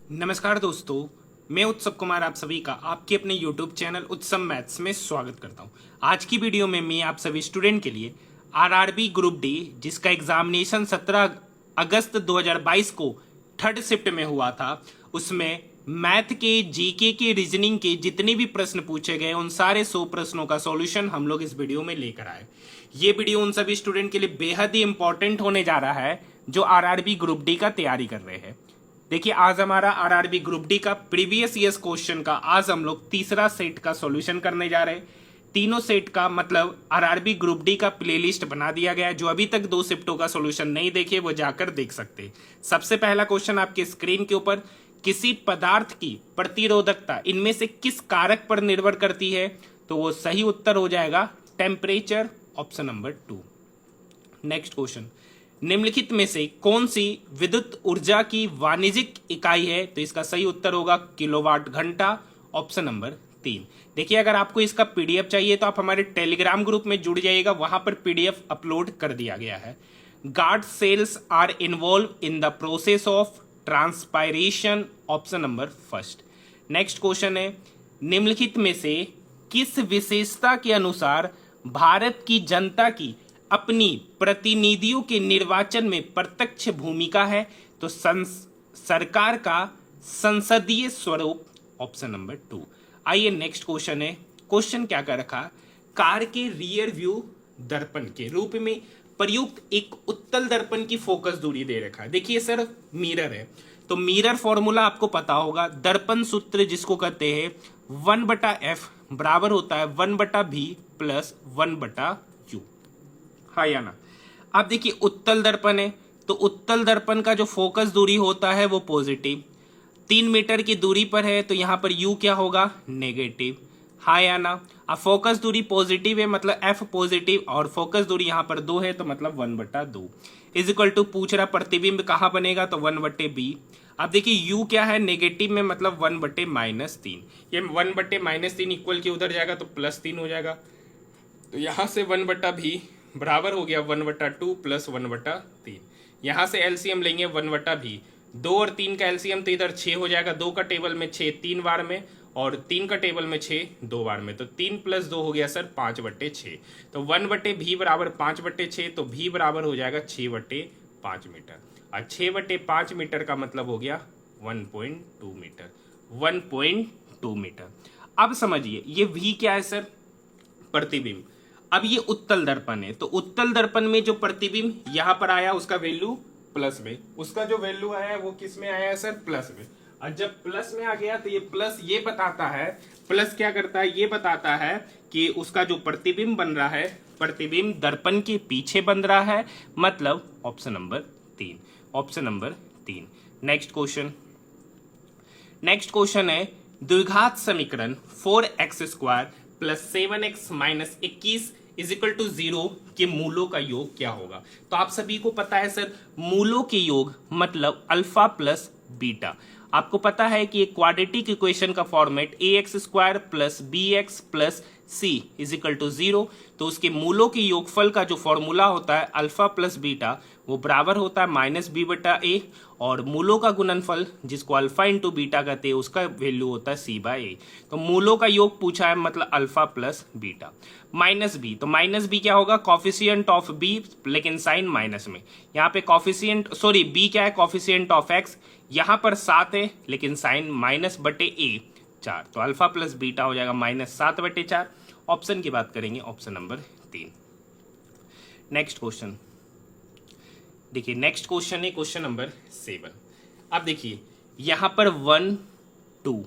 नमस्कार दोस्तों, मैं उत्सव कुमार आप सभी का आपके अपने YouTube चैनल उत्सव मैथ्स में स्वागत करता हूं। आज की वीडियो में मैं आप सभी स्टूडेंट के लिए आरआरबी ग्रुप डी, जिसका एग्जामिनेशन 17 अगस्त 2022 को थर्ड शिफ्ट में हुआ था, उसमें मैथ के, जीके के, रीजनिंग के जितने भी प्रश्न पूछे गए उन सारे 100 प्रश्नों का सॉल्यूशन हम लोग इस वीडियो में लेकर आए। ये वीडियो उन सभी स्टूडेंट के लिए बेहद ही इंपॉर्टेंट होने जा रहा है जो आरआरबी ग्रुप डी का तैयारी कर रहे हैं। देखिए, आज हमारा आरआरबी ग्रुप डी का प्रीवियस ईयर्स क्वेश्चन का आज हम लोग तीसरा सेट का सॉल्यूशन करने जा रहे हैं। तीनों सेट का मतलब आरआरबी ग्रुप डी का प्लेलिस्ट बना दिया गया है। जो अभी तक 2 शिफ्टों का सॉल्यूशन नहीं देखे वो जाकर देख सकते हैं। सबसे पहला क्वेश्चन आपके स्क्रीन के ऊपर, किसी पदार्थ की प्रतिरोधकता इनमें से किस कारक पर निर्भर करती है? तो वो सही उत्तर हो जाएगा temperature, option number 2। Next question, निम्नलिखित में से कौन सी विद्युत ऊर्जा की वाणिज्यिक इकाई है? तो इसका सही उत्तर होगा किलोवाट घंटा, ऑप्शन नंबर 3। देखिए, अगर आपको इसका पीडीएफ चाहिए तो आप हमारे टेलीग्राम ग्रुप में जुड़ जाइएगा, वहां पर पीडीएफ अपलोड कर दिया गया है। Guard cells are involve in the process of transpiration, option number 1। Next question है, निम्नलिखित में से किस विशेषता के अनुसार भारत की जनता की अपनी प्रतिनिधियों के निर्वाचन में प्रत्यक्ष भूमिका है? तो सरकार का संसदीय स्वरूप, ऑप्शन नंबर 2। आइए नेक्स्ट क्वेश्चन है। क्वेश्चन क्या कर रखा, कार के रियर व्यू दर्पण के रूप में प्रयुक्त एक उत्तल दर्पण की फोकस दूरी दे रखा है। देखिए सर, मिरर है तो मिरर फॉर्मूला आपको पता होगा, दर्पण सूत्र जिसको कहते हैं 1/f बराबर होता है 1/b प्लस 1/u। हाँ या ना? आप देखिए, उत्तल दर्पण है तो उत्तल दर्पण का जो फोकस दूरी होता है वो पॉजिटिव, 3 मीटर की दूरी पर है तो यहाँ पर u क्या होगा, नेगेटिव। हाँ या ना? अब फोकस दूरी पॉजिटिव है मतलब f पॉजिटिव, और फोकस दूरी यहाँ पर 2 है तो मतलब 1/2 इज इक्वल टू पूछ रहा प्रतिबिंब कहाँ बनेगा, तो 1/b। अब देखिए u क्या है, नेगेटिव में मतलब 1/-3। ये 1/-3 इक्वल के उधर जाएगा तो +3 हो जाएगा, तो यहाँ से 1/b बराबर हो गया 1/2 प्लस 1/3। यहाँ से एलसीएम लेंगे 1/b, 2 और 3 का एलसीएम तो इधर 6 हो जाएगा। 2 का टेबल में 6 3 बार में, और 3 का टेबल में 6 2 बार में, तो 3 + 2 हो गया सर 5/6। तो 1/b बराबर 5/6, तो b बराबर हो जाएगा 6/5 मीटर, और 6/5 मीटर का मतलब हो गया 1.2 मीटर। 1.2 मीटर। अब समझिए ये v क्या है सर, प्रतिबिंब। अब ये उत्तल दर्पण है तो उत्तल दर्पण में जो प्रतिबिंब यहाँ पर आया उसका वैल्यू प्लस में, उसका जो वैल्यू आया वो किस में आया है सर, प्लस में। और जब प्लस में आ गया तो ये प्लस ये बताता है, प्लस क्या करता है, ये बताता है कि उसका जो प्रतिबिंब बन रहा है, प्रतिबिंब दर्पण के पीछे बन रहा है, मतलब option number 3। Option number 3। Next question, next question है, द्विघात समीकरण 4x² + 7x - 21 = 0 के मूलों का योग क्या होगा? तो आप सभी को पता है सर, मूलों के योग मतलब अल्फा प्लस बीटा। आपको पता है कि एक क्वाड्रेटिक इक्वेशन का फॉर्मेट ax² + bx + c = 0, तो उसके मूलों के योगफल का जो फॉर्मूला होता है अल्फा प्लस बीटा वो बराबर होता है -b/a, और मूलों का गुणनफल जिसको अल्फा इंटू बीटा कहते हैं उसका वैल्यू होता है c/a। तो मूलों का योग पूछा है मतलब अल्फा प्लस बीटा। -b, तो -b क्या होगा, कॉफिशिएंट ऑफ b, लेकिन साइन माइनस में। यहाँ पे कॉफिशिएंट b क्या है, कॉफिशिएंट ऑफ x, यहाँ पर 7 है लेकिन साइन -/a 4, तो अल्फा प्लस बीटा हो जाएगा -7/4। ऑप्शन की बात करेंगे, ऑप्शन नंबर 3। नेक्स्ट क्वेश्चन देखिए, नेक्स्ट क्वेश्चन है क्वेश्चन नंबर 7। अब देखिए यहाँ पर 1 2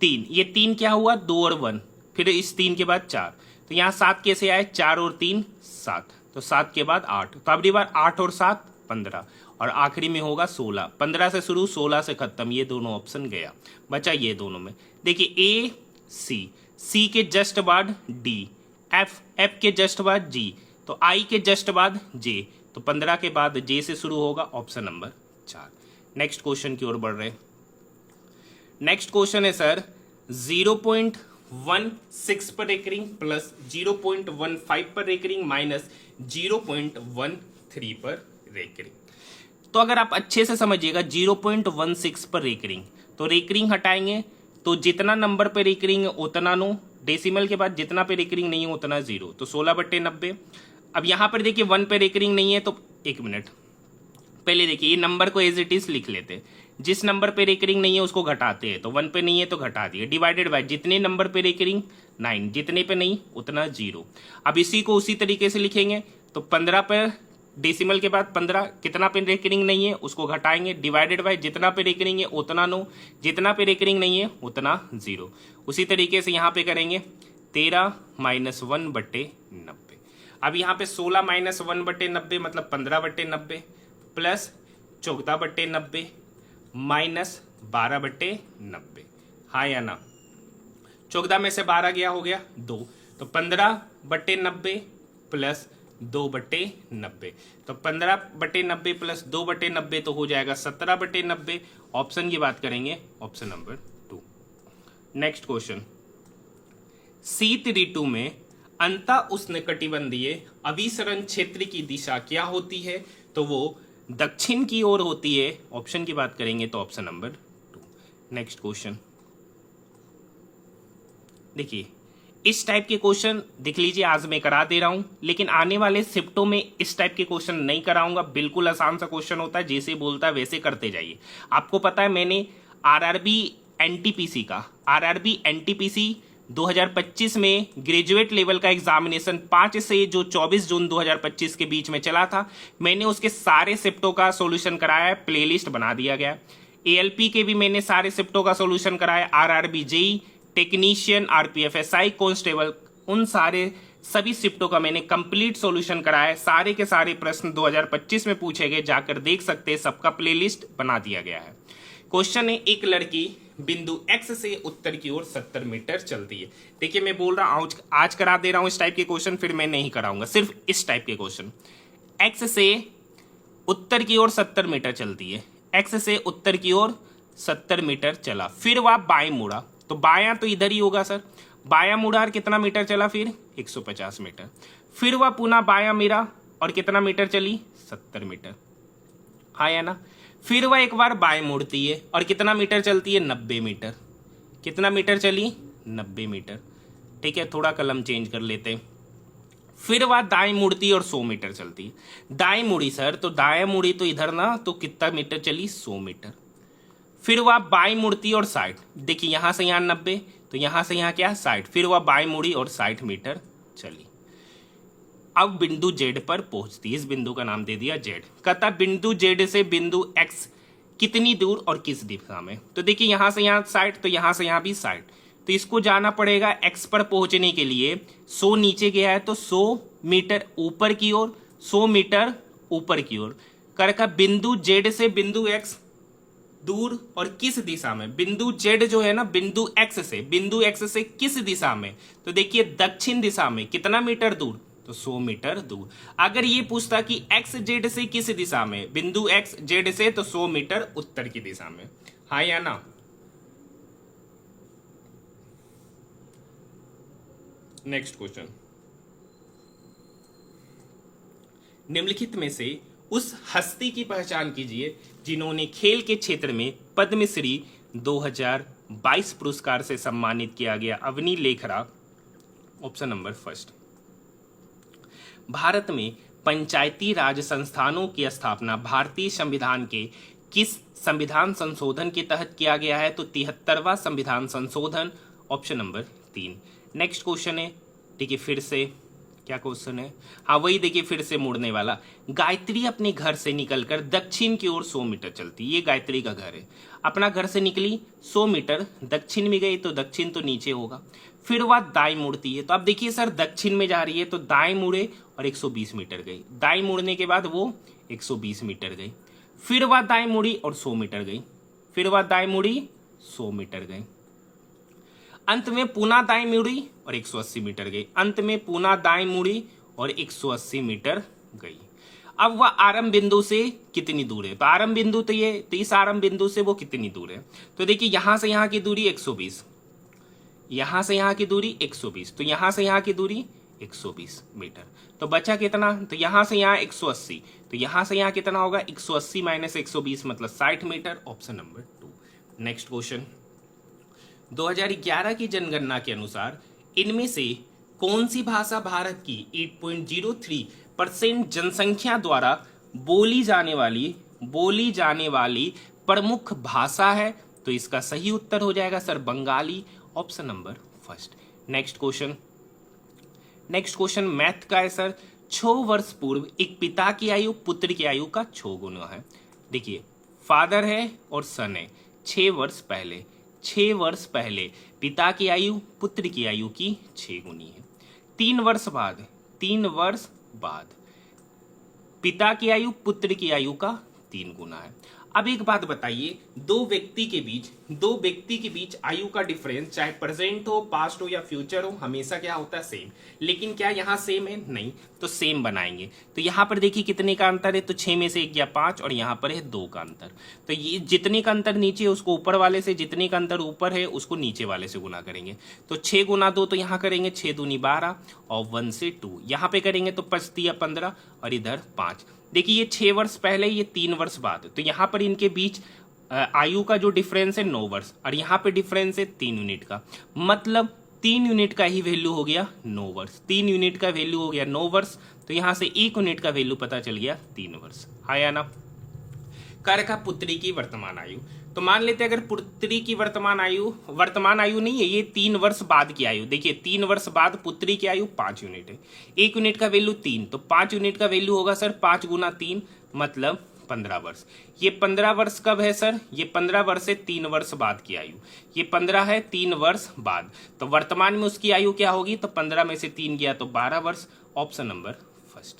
3, ये 3 क्या हुआ, 2 और 1, फिर इस 3 के बाद 4, तो यहाँ 7 कैसे आए, 4 और 3 7, तो 7 के बाद 8, तो अगली बार 8 और 7 15, और आखिरी में होगा 16। 15 से शुरू 16 से खत्म, ये दोनों ऑप्शन गया, बचा ये दोनों में। देखिए ए सी के जस्ट बाद डी, एफ के जस्ट बाद जी, तो आई के जस्ट बाद जे, तो 15 के बाद जे से शुरू होगा, ऑप्शन नंबर 4। नेक्स्ट क्वेश्चन की ओर बढ़ रहे हैं। नेक्स्ट क्वेश्चन है सर, 0.16 पर रेकरिंग प्लस 0.15 पर रेकरिंग माइनस 0.13 पर रेकरिंग। तो अगर आप अच्छे से समझिएगा 0.16 पर रेकरिंग, तो रेकरिंग हटाएंगे तो जितना नंबर पे रेकरिंग है उतना नो, डेसिमल के बाद जितना पे रेकरिंग नहीं है उतना 0, तो 16/90। अब यहाँ पर देखिए 1 पे रेकरिंग नहीं है तो 1 मिनट पहले देखिए ये नंबर को एज इट इज लिख लेते हैं। जिस नंबर पे रेकरिंग नहीं है उसको घटाते हैं, तो 1 पे नहीं है तो घटा दिए, डिवाइडेड बाय जितने नंबर पे रेकरिंग 9, जितने पे नहीं उतना 0। अब इसी को उसी तरीके से लिखेंगे तो 15 पर डेसिमल के बाद 15 कितना पे रेकरिंग नहीं है उसको घटाएंगे, डिवाइडेड बाय जितना पे रेकरिंग है उतना 9, जितना पे रेकरिंग नहीं है उतना 0। उसी तरीके से यहाँ पे करेंगे 13 - 1/90। अब यहाँ पे 16 - 1/90 मतलब 15/90 प्लस 14/90 माइनस 12/90। हाँ या ना? 14 में से 12 गया हो गया 2, तो 15/90 प्लस 2/90, तो 15/90 प्लस 2/90 तो हो जाएगा 17/90। ऑप्शन की बात करेंगे, ऑप्शन नंबर 2। नेक्स्ट क्वेश्चन, शीत ऋतु में अंतः उष्णकटिबंधीय अभिसरण क्षेत्र की दिशा क्या होती है? तो वो दक्षिण की ओर होती है। ऑप्शन की बात करेंगे तो ऑप्शन नंबर 2। नेक्स्ट क्वेश्चन देखिए, इस टाइप के क्वेश्चन देख लीजिए आज मैं करा दे रहा हूं, लेकिन आने वाले शिफ्टों में इस टाइप के क्वेश्चन नहीं कराऊंगा। बिल्कुल आसान सा क्वेश्चन होता है, जैसे बोलता है वैसे करते जाइए। आपको पता है मैंने आरआरबी एनटीपीसी 2025 में ग्रेजुएट लेवल का एग्जामिनेशन 5 से जो 24 जून 2025 के बीच में चला था, मैंने उसके सारे शिफ्टों का सॉल्यूशन कराया है, प्लेलिस्ट बना दिया गया। एएलपी के भी मैंने सारे शिफ्टों का सॉल्यूशन कराया, आरआरबी जेई, टेक्नीशियन, आरपीएफएसआई, कांस्टेबल, उन सारे सभी शिफ्टों का मैंने कंप्लीट सॉल्यूशन कराया है। सारे के सारे प्रश्न 2025 में पूछे गए, जाकर देख सकते हैं, सबका प्लेलिस्ट बना दिया गया है। क्वेश्चन है, एक लड़की बिंदु x से उत्तर की ओर 70 मीटर चलती है। देखिए मैं बोल रहा हूं आज करा दे रहा हूं इस टाइप के क्वेश्चन, फिर मैं नहीं कराऊंगा, सिर्फ इस टाइप के क्वेश्चन। x से उत्तर की ओर 70 मीटर चलती है, x से उत्तर की ओर 70 मीटर चला, फिर वह बाएं मुड़ा, तो बायां तो इधर ही होगा सर, बायां मुड़ा और कितना मीटर चला फिर 150 मीटर, फिर वह पुनः बायां मुड़ा और कितना मीटर चली 70 मीटर। हाँ या ना? फिर वह एक बार बाएं मुड़ती है और कितना मीटर चलती है 90 मीटर। कितना मीटर चली 90 मीटर। ठीक है, थोड़ा कलम चेंज कर लेते हैं। फिर वह दाएं मुड़ती और 100 मीटर चलती है। दाएं मुड़ी सर, तो दाएं मुड़ी तो इधर ना, तो कितना मीटर चली 100 मीटर। फिर वह बाएं मुड़ती और 60, देखिए यहां से यहां 90, तो यहां से यहां क्या 60, फिर वह बाएं मुड़ी और 60 मीटर चली। अब बिंदु जेड पर पहुंचती है, इस बिंदु का नाम दे दिया जेड। कहता बिंदु जेड से बिंदु एक्स कितनी दूर और किस दिशा में? तो देखिए यहां से यहां 60, तो यहां से यहां भी 60, तो इसको जाना पड़ेगा एक्स पर पहुंचने के लिए 100 नीचे गया है तो 100 मीटर ऊपर की ओर, 100 मीटर ऊपर की ओर कर का बिंदु जेड से बिंदु एक्स दूर और किस दिशा में? बिंदु जेड जो है ना बिंदु एक्स से किस दिशा में? तो देखिए दक्षिण दिशा में। कितना मीटर दूर? तो 100 मीटर दूर। अगर ये पूछता कि एक्स जेड से किस दिशा में, बिंदु एक्स जेड से, तो 100 मीटर उत्तर की दिशा में। हाँ या ना? नेक्स्ट क्वेश्चन, निम्नलिखित में से उस हस्ती की पहचान कीजिए जिन्होंने खेल के क्षेत्र में पद्मश्री 2022 पुरस्कार से सम्मानित किया गया। Avani Lekhara, option number first. Bharat में पंचायती राज संस्थानों की स्थापना भारतीय संविधान के किस संविधान संशोधन के तहत किया गया है? तो 73वां संविधान संशोधन, ऑप्शन नंबर 3। नेक्स्ट क्वेश्चन है, देखिए फिर से क्या क्वेश्चन है, हाँ वही देखिए फिर से मुड़ने वाला। गायत्री अपने घर से निकलकर दक्षिण की ओर 100 मीटर चलती, ये गायत्री का घर है। अपना घर से निकली 100 मीटर, दक्षिण में गई तो दक्षिण तो नीचे होगा, फिर वह दाएं मुड़ती है। तो अब देखिए सर दक्षिण में जा रही है तो दाएं मुड़े और 120 मीटर गई, दाएं मुड़ने के बाद वो 120 मीटर गई, फिर वह दाएं मुड़ी और 100 मीटर गई, फिर वह दाएं मुड़ी 100 मीटर गई, अंत में पुनः दाएं मुड़ी और 180 मीटर गई, अंत में पुनः दाएं मुड़ी और 180 मीटर गई। अब वह आरंभ बिंदु से कितनी दूर है? तो आरंभ बिंदु तो ये, तो इस आरंभ बिंदु से वो कितनी दूर है? तो देखिए यहां से यहां की दूरी 120, यहां से यहां की दूरी 120, तो यहां से यहां की दूरी 120 मीटर। तो बचा कितना, तो यहां से यहाँ 180, तो यहां से यहाँ कितना होगा 180 माइनस 120 मतलब 60 metre, option number 2। Next question, 2011 की जनगणना के अनुसार इनमें से कौन सी भाषा भारत की 8.03% जनसंख्या द्वारा बोली जाने वाली प्रमुख भाषा है? तो इसका सही उत्तर हो जाएगा sir Bengali, option number first. Next question math का है सर। 6 वर्ष पूर्व एक पिता की आयु पुत्र की आयु का 6 गुना है। देखिए फादर है और सन है। 6 वर्ष पहले पिता की आयु पुत्र की आयु की 6 गुनी है। 3 वर्ष बाद पिता की आयु पुत्र की आयु का 3 गुना है। अब एक बात बताइए, दो व्यक्ति के बीच आयु का डिफरेंस चाहे प्रेजेंट हो, पास्ट हो या फ्यूचर हो, हमेशा क्या होता है सेम। लेकिन क्या यहाँ सेम है? नहीं। तो सेम बनाएंगे। तो यहाँ पर देखिए कितने का अंतर है, तो 6 में से 1 गया 5 और यहाँ पर है 2 का अंतर। तो ये जितने का अंतर नीचे है उसको ऊपर वाले से, जितने का अंतर ऊपर है उसको नीचे वाले से गुना करेंगे। तो 6 गुना 2 तो यहाँ करेंगे 6 दूनी 12 और 1 से 2 यहाँ पे करेंगे तो 5 तिया 15 और इधर 5। देखिए ये 6 वर्ष पहले, ये 3 वर्ष बाद, तो यहाँ पर इनके बीच आयु का जो डिफरेंस है 9 वर्ष और यहाँ पे डिफरेंस है 3 यूनिट का, मतलब 3 यूनिट का ही वैल्यू हो गया 9 वर्ष। 3 यूनिट का वैल्यू हो गया 9 वर्ष, तो यहाँ से 1 यूनिट का वैल्यू पता चल गया 3 वर्ष। आया ना। कर का पुत्री की वर्तमान आयु, तो मान लेते हैं अगर पुत्री की वर्तमान आयु नहीं है, ये 3 वर्ष बाद की आयु। देखिए 3 वर्ष बाद पुत्री की आयु 5 यूनिट है, 1 यूनिट का वैल्यू 3, तो 5 यूनिट का वैल्यू होगा सर 5 गुना 3 मतलब 15 वर्ष। ये 15 वर्ष कब है सर? ये 15 वर्ष है 3 वर्ष बाद की आयु, ये 15 है 3 वर्ष बाद, तो वर्तमान में उसकी आयु क्या होगी? तो 15 में से 3 गया तो 12 वर्ष, option number first.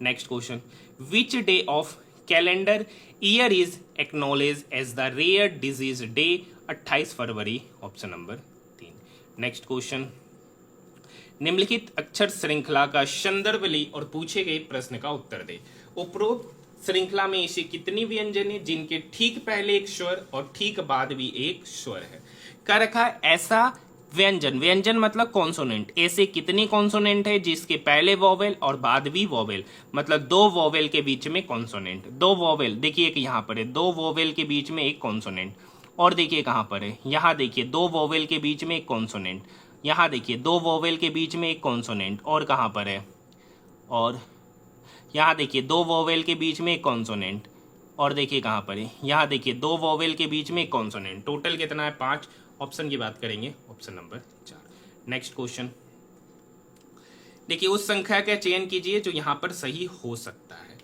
Next question, which day of calendar year is acknowledge as the rare disease day? 28 फरवरी, ऑप्शन नंबर 3। नेक्स्ट क्वेश्चन, निम्नलिखित अक्षर श्रृंखला का संदर्भ ले और पूछे गए प्रश्न का उत्तर दे। उपरोक्त श्रृंखला में ऐसे कितनी व्यंजन है जिनके ठीक पहले एक स्वर और ठीक बाद भी एक स्वर है? क्या रखा है? ऐसा व्यंजन मतलब कॉन्सोनेंट, ऐसे कितनी कॉन्सोनेंट है जिसके पहले वोवेल और बाद भी वोवेल, मतलब 2 वोवेल के बीच में कॉन्सोनेंट। 2 वोवेल, देखिए एक यहाँ पर है, 2 वोवेल के बीच में एक कॉन्सोनेंट, और देखिए कहाँ पर है, यहाँ देखिए 2 वोवेल के बीच में एक कॉन्सोनेंट, यहाँ देखिए 2 वोवेल के बीच में एक कॉन्सोनेंट, और कहाँ पर है, और यहाँ देखिए 2 वोवेल के बीच में एक कॉन्सोनेंट, और देखिए कहाँ पर है, यहाँ देखिए 2 वोवेल के बीच में एक कॉन्सोनेंट। टोटल कितना है? 5। ऑप्शन की बात करेंगे, ऑप्शन नंबर 4। नेक्स्ट क्वेश्चन, देखिए उस संख्या का चयन कीजिए जो यहाँ पर सही हो सकता है।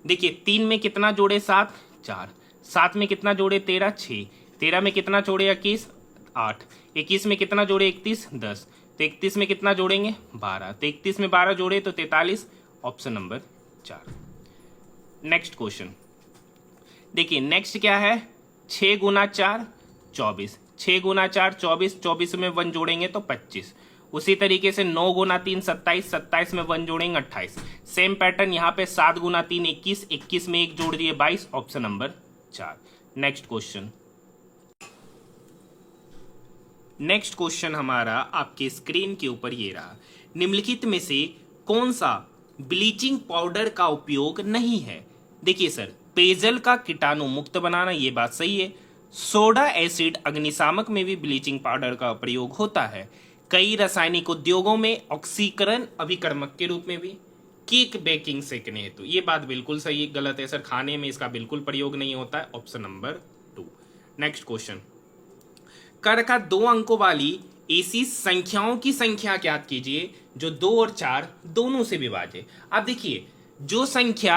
देखिए 3 में कितना जोड़े 7? 4। 7 में कितना जोड़े 13? 6। 13 में कितना जोड़े 21? 8। 21 में कितना जोड़े 31? 10। तो 31 में कितना जोड़ेंगे? 12। तो 31 में 12 जोड़े तो 43, ऑप्शन नंबर 4। नेक्स्ट क्वेश्चन, देखिए नेक्स्ट क्या है? 6 गुना 4 24, 6 गुना 4 24, 24 में 1 जोड़ेंगे तो 25। उसी तरीके से 9 गुना 3 27, 27 में 1 जोड़ेंगे 28। सेम पैटर्न यहाँ पे 7 गुना 3 21, 21 में 1 जोड़ दिए 22, ऑप्शन नंबर 4। नेक्स्ट क्वेश्चन हमारा आपके स्क्रीन के ऊपर ये रहा। निम्नलिखित में से कौन सा ब्लीचिंग पाउडर का उपयोग नहीं है? देखिए सर, पेयजल का कीटाणु मुक्त बनाना, ये बात सही है। सोडा एसिड अग्निशामक में भी ब्लीचिंग पाउडर का प्रयोग होता है। कई रासायनिक उद्योगों में ऑक्सीकरण अभिकर्मक के रूप में भी। केक बेकिंग सेकने हेतु, ये बात बिल्कुल सही है। गलत है सर, खाने में इसका बिल्कुल प्रयोग नहीं होता है, ऑप्शन नंबर 2। नेक्स्ट क्वेश्चन, कर का 2 अंकों वाली ऐसी संख्याओं की संख्या ज्ञात कीजिए जो 2 और 4 दोनों से विभाज्य। अब देखिए जो संख्या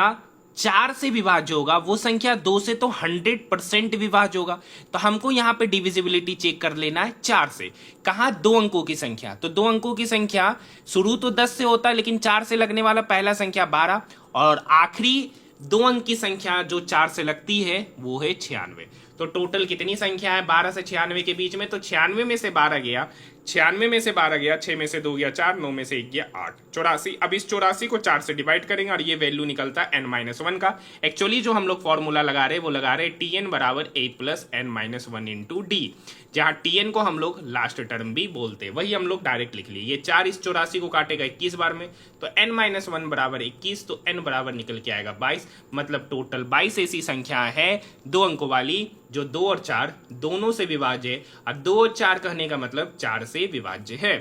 4 से विभाज्य होगा वो संख्या 2 से तो 100% विभाज्य होगा। तो हमको यहाँ पे डिविजिबिलिटी चेक कर लेना है 4 से। कहा 2 अंकों की संख्या, तो 2 अंकों की संख्या शुरू तो 10 से होता है, लेकिन 4 से लगने वाला पहला संख्या 12 और आखिरी 2 अंक की संख्या जो 4 से लगती है वो है 96। तो टोटल कितनी संख्या है 12 से 96 के बीच में? तो 96 में से 12 गया, 96 में से 12 गया, 6 में से 2 गया 4, 9 में से 1 गया 8, 84। अब इस 84 को 4 से डिवाइड करेंगे और ये वैल्यू निकलता है n-1 का। एक्चुअली जो हम लोग फॉर्मूला लगा रहे हैं वो लगा रहे हैं tn बराबर a plus n-1 into D, जहां tn को हम लोग लास्ट टर्म भी बोलते हैं, वही हम लोग डायरेक्ट लिख लिए। ये 4 इस 84 को काटेगा 21 बार में, तो n-1 बराबर 21, तो n बराबर निकल के आएगा 22। मतलब टोटल 22 ऐसी संख्या है 2 अंकों वाली जो 2 और 4 दोनों से विभाज्य है, और 2 और 4 कहने का मतलब 4 से विभाज्य है।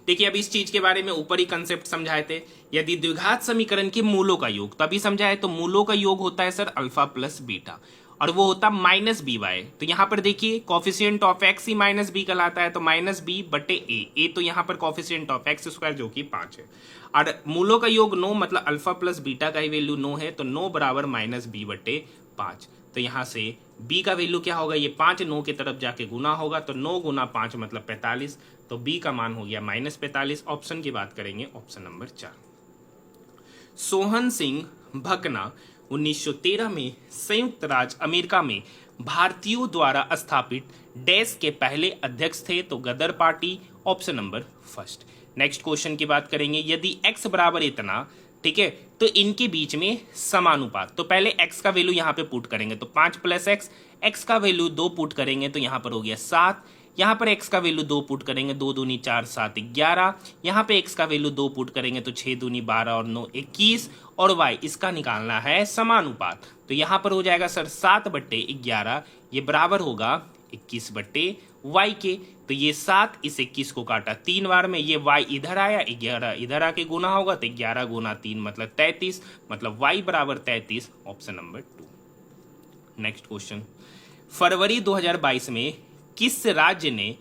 देखिए अब इस चीज के बारे में ऊपर ही कंसेप्ट समझाए थे, यदि द्विघात समीकरण के मूलों का योग, तभी समझाए, तो मूलों का योग होता है सर अल्फा प्लस बीटा, और वो होता माइनस बी वाई। तो यहां पर देखिए कॉफिशिएंट ऑफ एक्स ही माइनस बी कहलाता है, तो माइनस बी बटे ए तो यहां पर कॉफिशिएंट ऑफ एक्स स्क्वायर जो कि 5 है, और मूलों का योग 9, मतलब अल्फा प्लस बीटा का ही वैल्यू 9 है, तो 9 बराबर माइनस बी बटे 5। तो यहां से b का वैल्यू क्या होगा, ये 5 9 की तरफ जाके गुना होगा, तो 9 गुना 5 मतलब 45, तो b का मान हो गया -45। ऑप्शन की बात करेंगे, ऑप्शन नंबर 4। सोहन सिंह भकना 1913 में संयुक्त राज्य अमेरिका में भारतीयों द्वारा स्थापित डैश के पहले अध्यक्ष थे, तो Ghadar Party, option number first. Next question की बात करेंगे, यदि x बराबर इतना, ठीक है, तो इनके बीच में समानुपात, तो पहले x का वैल्यू यहां पे पुट करेंगे, तो 5 प्लस x का वैल्यू 2 पुट करेंगे तो यहां पर हो गया 7, यहां पर x का वैल्यू 2 पुट करेंगे, 2 दूनी 4 7 11, यहां पे x का वैल्यू 2 पुट करेंगे तो 6 दूनी 12 और 9 21, और y इसका निकालना है समानुपात, तो यहां पर हो जाएगा सर 7 बट्टे 11, ये बराबर होगा 21 बट्टे y के, तो ये 7 इस 21 को काटा 3 बार में, ये y इधर आया, 11 इधर आके गुना होगा, तो 11 गुना 3 मतलब 33, मतलब y बराबर 33, ऑप्शन नंबर 2। नेक्स्ट क्वेश्चन, फरवरी 2022 में किस राज्य ने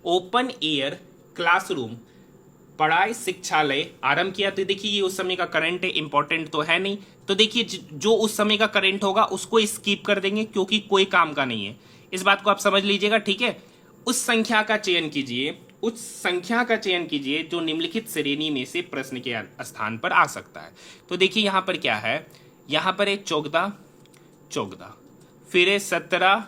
ओपन एयर क्लासरूम पढ़ाई शिक्षालय आरंभ किया? तो देखिए ये उस समय का करंट है, इंपॉर्टेंट तो है नहीं, तो देखिए जो उस समय का करंट होगा उसको स्किप कर देंगे क्योंकि कोई काम का नहीं है, इस बात को आप समझ लीजिएगा, ठीक है। उस संख्या का चयन कीजिए, उस संख्या का चयन कीजिए जो निम्नलिखित श्रेणी में से प्रश्न के स्थान पर आ सकता है। तो देखिए यहां पर क्या है, यहां पर है 14 14, फिर है 17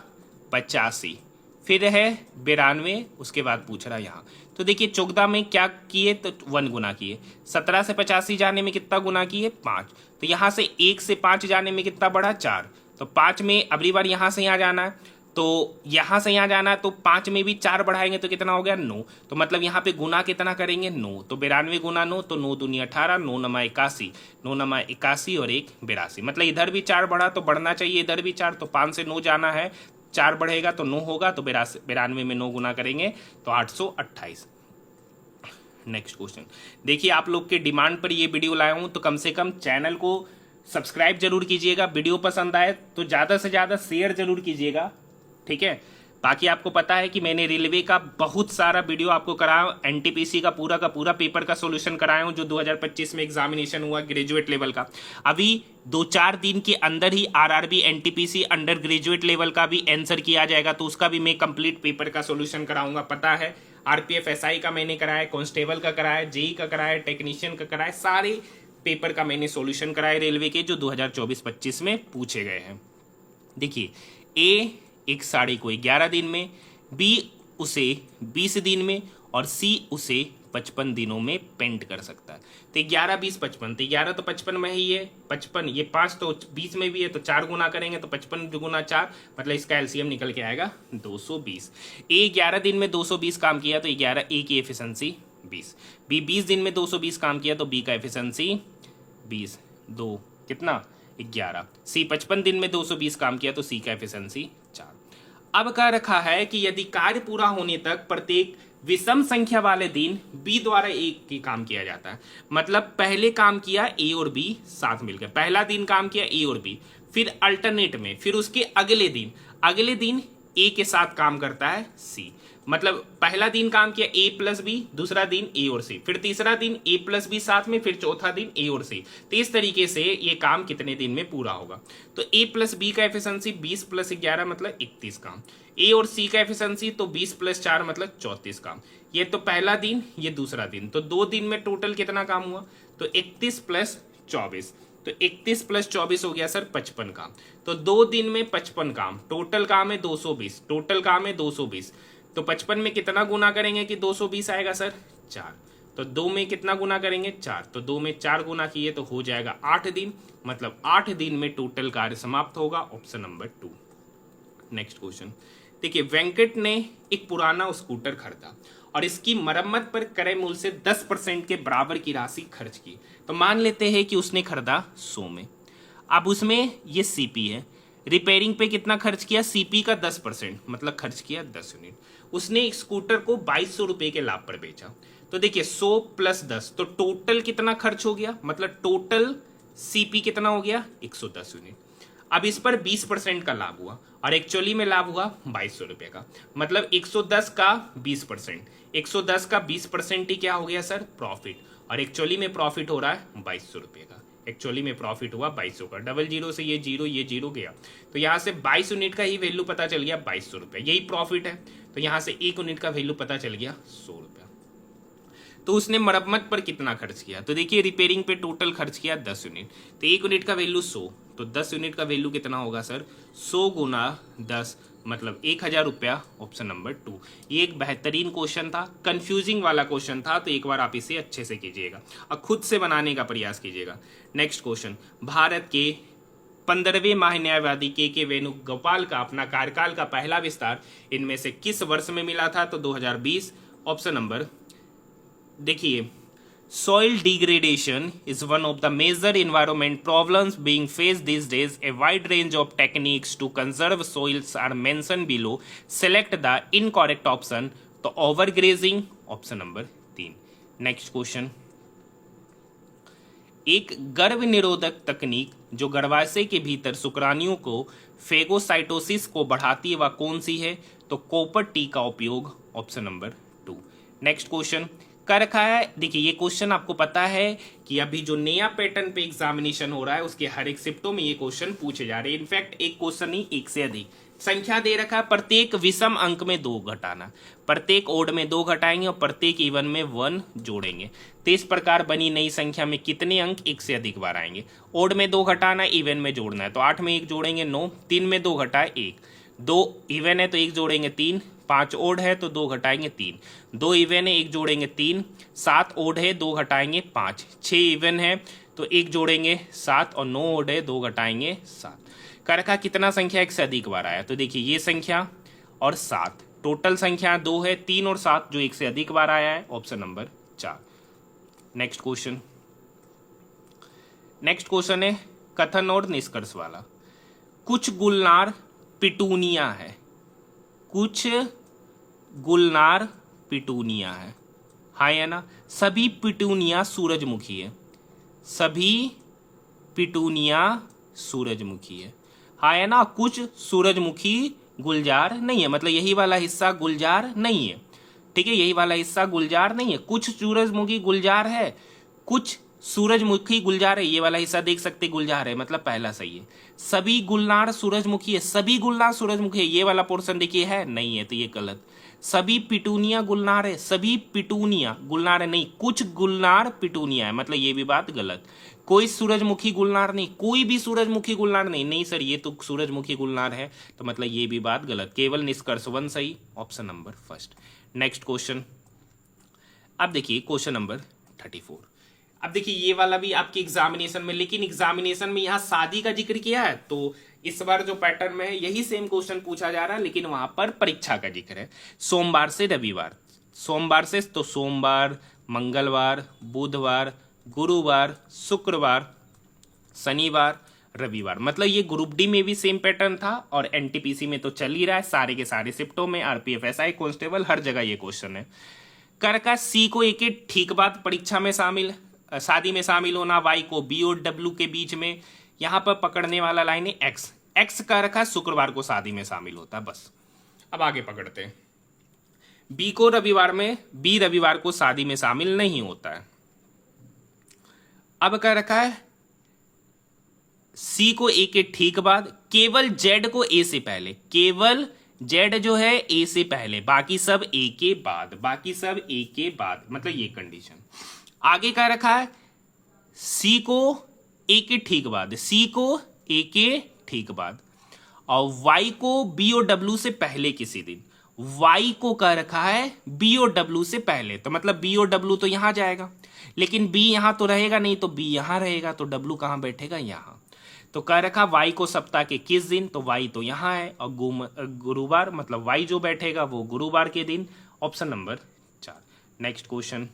85, फिर है 92, उसके बाद पूछ रहा है यहाँ। तो देखिए 14 में क्या किए, तो 1 गुना किए, 17 से 85 जाने में कितना गुना किए 5, तो यहाँ से 1 से 5 जाने में कितना बढ़ा 4, तो 5 में अगली बार यहाँ से यहाँ जाना है, तो यहाँ से यहाँ जाना है, तो 5 में भी 4 बढ़ाएंगे तो कितना हो गया 9, तो मतलब यहाँ पे गुना कितना करेंगे 9, तो 92 गुना 9, तो 9 दूनी 18, 9 नमा 81, 9 नमा 81 और 1 82, मतलब इधर भी 4 बढ़ा तो बढ़ना चाहिए इधर भी 4, तो 5 से 9 जाना है, 4 बढ़ेगा तो 9 होगा, तो 92 में 9 गुना करेंगे तो 828। नेक्स्ट क्वेश्चन, देखिए आप लोग के डिमांड पर ये वीडियो लाया हूं, तो कम से कम चैनल को सब्सक्राइब जरूर कीजिएगा, वीडियो पसंद आए तो ज़्यादा से ज़्यादा शेयर जरूर कीजिएगा, ठीक है। बाकी आपको पता है कि मैंने रेलवे का बहुत सारा वीडियो आपको कराया, एनटीपीसी का पूरा पेपर का सॉल्यूशन कराया हूं जो 2025 में एग्जामिनेशन हुआ ग्रेजुएट लेवल का। अभी 2-4 दिन के अंदर ही RRB NTPC undergraduate level का भी आंसर किया जाएगा, तो उसका भी मैं कंप्लीट पेपर का सॉल्यूशन कराऊंगा। पता है आरपीएफ एसआई का मैंने कराया, कांस्टेबल का कराया, जेई का कराया, टेक्नीशियन का कराया, सारे पेपर का मैंने सॉल्यूशन कराया रेलवे के जो 2024-25 में पूछे गए हैं। देखिए ए एक साड़ी को 11 दिन में, बी उसे 20 दिन में, और सी उसे 55 दिनों में पेंट कर सकता है। तो 11 20 55, तो 11 तो 55 में ही है, 55 ये 5 तो 20 में भी है, तो 4 गुना करेंगे तो 55 गुना 4, मतलब इसका एलसीएम निकल के आएगा 220। ए 11 दिन में 220 काम किया तो 11 ए की एफिशिएंसी 20, बी 20 दिन में 220 काम किया तो बी का एफिशिएंसी 20, 2 कितना 11, सी 55 दिन में 220 काम किया तो सी का एफिशिएंसी 4। अब कह रखा है कि यदि कार्य पूरा होने तक प्रत्येक विषम संख्या वाले दिन बी द्वारा ए की काम किया जाता है, मतलब पहले काम किया ए और बी साथ मिलकर, पहला दिन काम किया ए और बी, फिर अल्टरनेट में फिर उसके अगले दिन ए के साथ काम करता है सी, मतलब पहला दिन काम किया ए प्लस बी, दूसरा दिन ए और सी, फिर तीसरा दिन ए प्लस बी साथ में, फिर चौथा दिन ए और सी। तो इस तरीके से ये काम कितने दिन में पूरा होगा, तो ए प्लस बी का एफिशिएंसी 20 प्लस 11 मतलब 31 काम, ए और सी का एफिशिएंसी तो 20 प्लस 4 मतलब 34 काम। ये तो पहला दिन, ये दूसरा दिन, तो 2 दिन में टोटल कितना काम हुआ, तो 31 प्लस 24, तो 31 प्लस 24 हो गया सर 55 काम। तो 2 दिन में 55 काम, टोटल काम है 220, टोटल काम है 220, तो 55 में कितना गुना करेंगे कि 220 आएगा सर? 4। तो 2 में कितना गुना करेंगे? 4। तो 2 में 4 गुना किए तो हो जाएगा 8 दिन, मतलब 8 दिन में टोटल कार्य समाप्त होगा। Option number 2। नेक्स्ट क्वेश्चन देखिए, वेंकट ने एक पुराना स्कूटर खरीदा और इसकी मरम्मत पर क्रय मूल्य से 10% के बराबर की राशि खर्च की। तो मान लेते हैं कि उसने खरीदा 100 में। अब उसमें ये सीपी है, रिपेयरिंग पे कितना खर्च किया? सीपी का 10%, मतलब खर्च किया 10 यूनिट। उसने एक स्कूटर को 2200 रुपए के लाभ पर बेचा। तो देखिए 100 प्लस 10, तो टोटल कितना खर्च हो गया? मतलब टोटल सीपी कितना हो गया? 110 यूनिट। अब इस पर 20% का लाभ हुआ और एक्चुअली में लाभ हुआ 2200 रुपए का, मतलब 110 का 20%। 110 का 20% ही क्या हो गया सर? प्रॉफिट। और एक्चुअली में प्रॉफिट हो रहा है 2200 रुपए का। एक्चुअली में प्रॉफिट हुआ 2200 का। डबल जीरो से ये जीरो गया, तो यहाँ से 22 यूनिट का ही वैल्यू पता चल गया 2200 रुपये, यही प्रॉफिट है। तो यहाँ से 1 यूनिट का वैल्यू पता चल गया 100 रुपया। तो उसने मरम्मत पर कितना खर्च किया? तो देखिए रिपेयरिंग पे टोटल खर्च किया 10 यूनिट, तो 1 यूनिट का वैल्यू 100, तो 10 यूनिट का वैल्यू कितना होगा सर? 100 गुना 10, मतलब 1000 रुपया। Option number 2। ये एक बेहतरीन क्वेश्चन था, कंफ्यूजिंग वाला क्वेश्चन था, तो एक बार आप इसे अच्छे से कीजिएगा और खुद से बनाने का प्रयास कीजिएगा। नेक्स्ट क्वेश्चन, भारत के 15वें महान्यायवादी के वेणुगोपाल का अपना कार्यकाल का पहला विस्तार इनमें से किस वर्ष में मिला था? तो 2020। ऑप्शन नंबर देखिए, soil degradation is one of the major environment problems being faced these days. A wide range of techniques to conserve soils are mentioned below. Select the incorrect option. तो overgrazing, option number 3। Next question, एक गर्भ निरोधक तकनीक जो गर्भाशय के भीतर शुक्राणुओं को फेगोसाइटोसिस को बढ़ाती है वह कौन सी है? तो कॉपर टी का उपयोग। Option number 2। नेक्स्ट क्वेश्चन कर रखा है, देखिए ये क्वेश्चन आपको पता है कि अभी जो नया पैटर्न पे एग्जामिनेशन हो रहा है उसके हर एक शिफ्टों में ये क्वेश्चन पूछे जा रहे हैं। इनफैक्ट एक क्वेश्चन ही एक से अधिक संख्या दे रखा है, प्रत्येक विषम अंक में 2 घटाना, प्रत्येक ओड में 2 घटाएंगे और प्रत्येक इवन में 1 जोड़ेंगे। तो इस प्रकार बनी नई संख्या में कितने अंक एक से अधिक बार आएंगे? ओड में 2 घटाना, इवन में जोड़ना है, तो 8 में 1 जोड़ेंगे 9, 3 में 2 घटाए 1, 2 इवन है तो 1 जोड़ेंगे 3, 5 ओड है तो 2 घटाएंगे 3, 2 इवन है 1 जोड़ेंगे 3, 7 ओड है 2 घटाएंगे 5, 6 इवन है तो 1 जोड़ेंगे 7 और 9 ओड है 2 घटाएंगे 7। कर रखा कितना संख्या एक से अधिक बार आया? तो देखिए ये संख्या और 7, टोटल संख्या 2 है, 3 और 7 जो एक से अधिक बार आया है। Option number 4। Next question, next question है कथन और निष्कर्ष वाला। कुछ गुलनार पिटूनिया है, कुछ गुलनार पिटूनिया है, हाँ है ना? सभी पिटूनिया सूरजमुखी है, सभी पिटूनिया सूरजमुखी है, हाँ है ना? कुछ सूरजमुखी गुलजार नहीं है, मतलब यही वाला हिस्सा गुलजार नहीं है, ठीक है? यही वाला हिस्सा गुलजार नहीं है, कुछ सूरजमुखी गुलजार है, कुछ सूरजमुखी गुलजार है, ये वाला हिस्सा देख सकते गुलजार है, मतलब पहला सही है। सभी गुलनार सूरजमुखी है, सभी गुलनार सूरजमुखी है, ये वाला पोर्शन देखिए है नहीं है, तो ये गलत। सभी पिटूनिया गुलनार है, सभी पिटूनिया गुलनार है नहीं, कुछ गुलनार पिटूनिया है, मतलब ये भी बात गलत। कोई सूरजमुखी गुलनार नहीं, कोई भी सूरजमुखी गुलनार नहीं, नहीं सर ये तो सूरजमुखी गुलनार है, तो मतलब ये भी बात गलत। केवल निष्कर्ष 1 सही, ऑप्शन नंबर 1। नेक्स्ट क्वेश्चन, अब देखिए क्वेश्चन नंबर 34। अब देखिए ये वाला भी आपके एग्जामिनेशन में, लेकिन एग्जामिनेशन में यहाँ शादी का जिक्र किया है, तो इस बार जो पैटर्न में है यही सेम क्वेश्चन पूछा जा रहा है, लेकिन वहां पर परीक्षा का जिक्र है। सोमवार से रविवार, सोमवार से तो सोमवार, मंगलवार, बुधवार, गुरुवार, शुक्रवार, शनिवार, रविवार, मतलब ये ग्रुप डी में भी सेम पैटर्न था और एनटीपीसी में तो चल ही रहा है, सारे के सारे शिफ्टों में, आरपीएफ, एसआई, कांस्टेबल, हर जगह ये क्वेश्चन है। कर का सी को एक ठीक बात परीक्षा में शामिल, शादी में शामिल होना, वाई को बी और डब्ल्यू के बीच में, यहां पर पकड़ने वाला लाइन है एक्स, एक्स का रखा शुक्रवार को शादी में शामिल होता है, बस। अब आगे पकड़ते हैं, बी को रविवार में, बी रविवार को शादी में शामिल नहीं होता है। अब क्या रखा है सी को ए के ठीक बाद, केवल जेड को ए से पहले, केवल जेड जो है ए से पहले, बाकी सब ए के बाद, बाकी सब ए के बाद, मतलब ये कंडीशन। आगे क्या रखा है सी को ए के ठीक बाद, सी को ए के ठीक बाद, और वाई को बी और डब्ल्यू से पहले किसी दिन, y को कह रखा है BOW से पहले, तो मतलब BOW तो यहां जाएगा, लेकिन B यहां तो रहेगा नहीं, तो B यहां रहेगा, तो W कहां बैठेगा? यहां। तो कह रखा y को सप्ताह के किस दिन, तो y तो यहां है, और गुरुवार, मतलब y जो बैठेगा वो गुरुवार के दिन। Option number 4। Next question,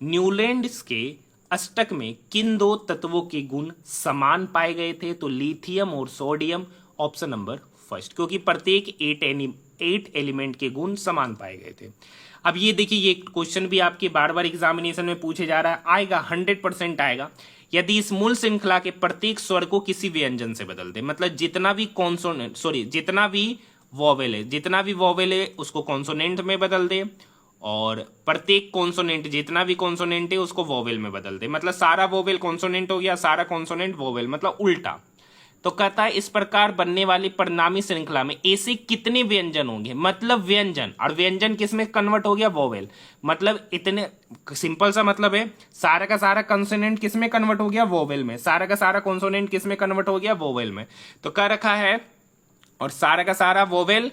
Newlands के अष्टक में किन दो तत्वों के गुण समान पाए गए थे? तो लिथियम और सोडियम। ऑप्शन नंबर फर्स्ट, क्योंकि प्रत्येक 8 एलिमेंट के गुण समान पाए गए थे। अब ये देखिए, ये क्वेश्चन भी आपके बार बार एग्जामिनेशन में पूछे जा रहा है, आएगा 100% आएगा। यदि इस मूल श्रृंखला के प्रत्येक स्वर को किसी व्यंजन से बदल दे, मतलब जितना भी कॉन्सोनेंट, जितना भी वोवेल है उसको कॉन्सोनेंट में बदल दे, और प्रत्येक कॉन्सोनेंट, जितना भी कॉन्सोनेंट है उसको वोवेल में बदल दे, मतलब सारा वोवेल कॉन्सोनेंट हो गया, सारा कॉन्सोनेंट वोवेल, मतलब उल्टा। तो कहता है इस प्रकार बनने वाली परिणामी श्रृंखला में ऐसे कितने व्यंजन होंगे, मतलब व्यंजन, और व्यंजन किस में कन्वर्ट हो गया? वोवेल। मतलब इतने सिंपल सा मतलब है, सारा का सारा कॉन्सोनेंट किस में कन्वर्ट हो गया? वोवेल में। सारा का सारा कॉन्सोनेंट किस में कन्वर्ट हो गया? वोवेल में। तो कह रखा है, और सारा का सारा वोवेल,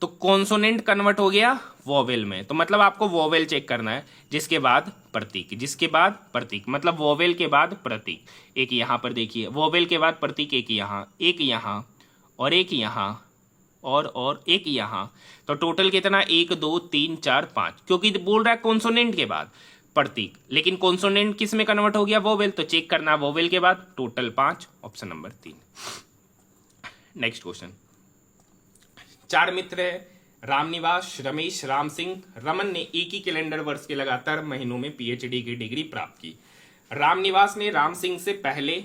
तो कॉन्सोनेंट कन्वर्ट हो गया वोवेल में, तो मतलब आपको वोवेल चेक करना है, जिसके बाद प्रतीक, मतलब वोवेल के बाद प्रतीक। एक यहां पर देखिए, वोवेल के बाद प्रतीक, एक यहां, और एक यहां, और एक यहां। तो टोटल कितना? 1 2 3 4 5, क्योंकि बोल रहा है कॉन्सोनेंट के बाद प्रतीक, लेकिन कॉन्सोनेंट किस में कन्वर्ट हो गया? वोवेल। तो चेक करना वोवेल के बाद, total 5। Option number 3। Next question, 4 मित्र है, रामनिवास, रमेश, राम सिंह, रमन ने एक ही कैलेंडर वर्ष के लगातार महीनों में PhD की डिग्री प्राप्त की। रामनिवास ने राम सिंह से पहले,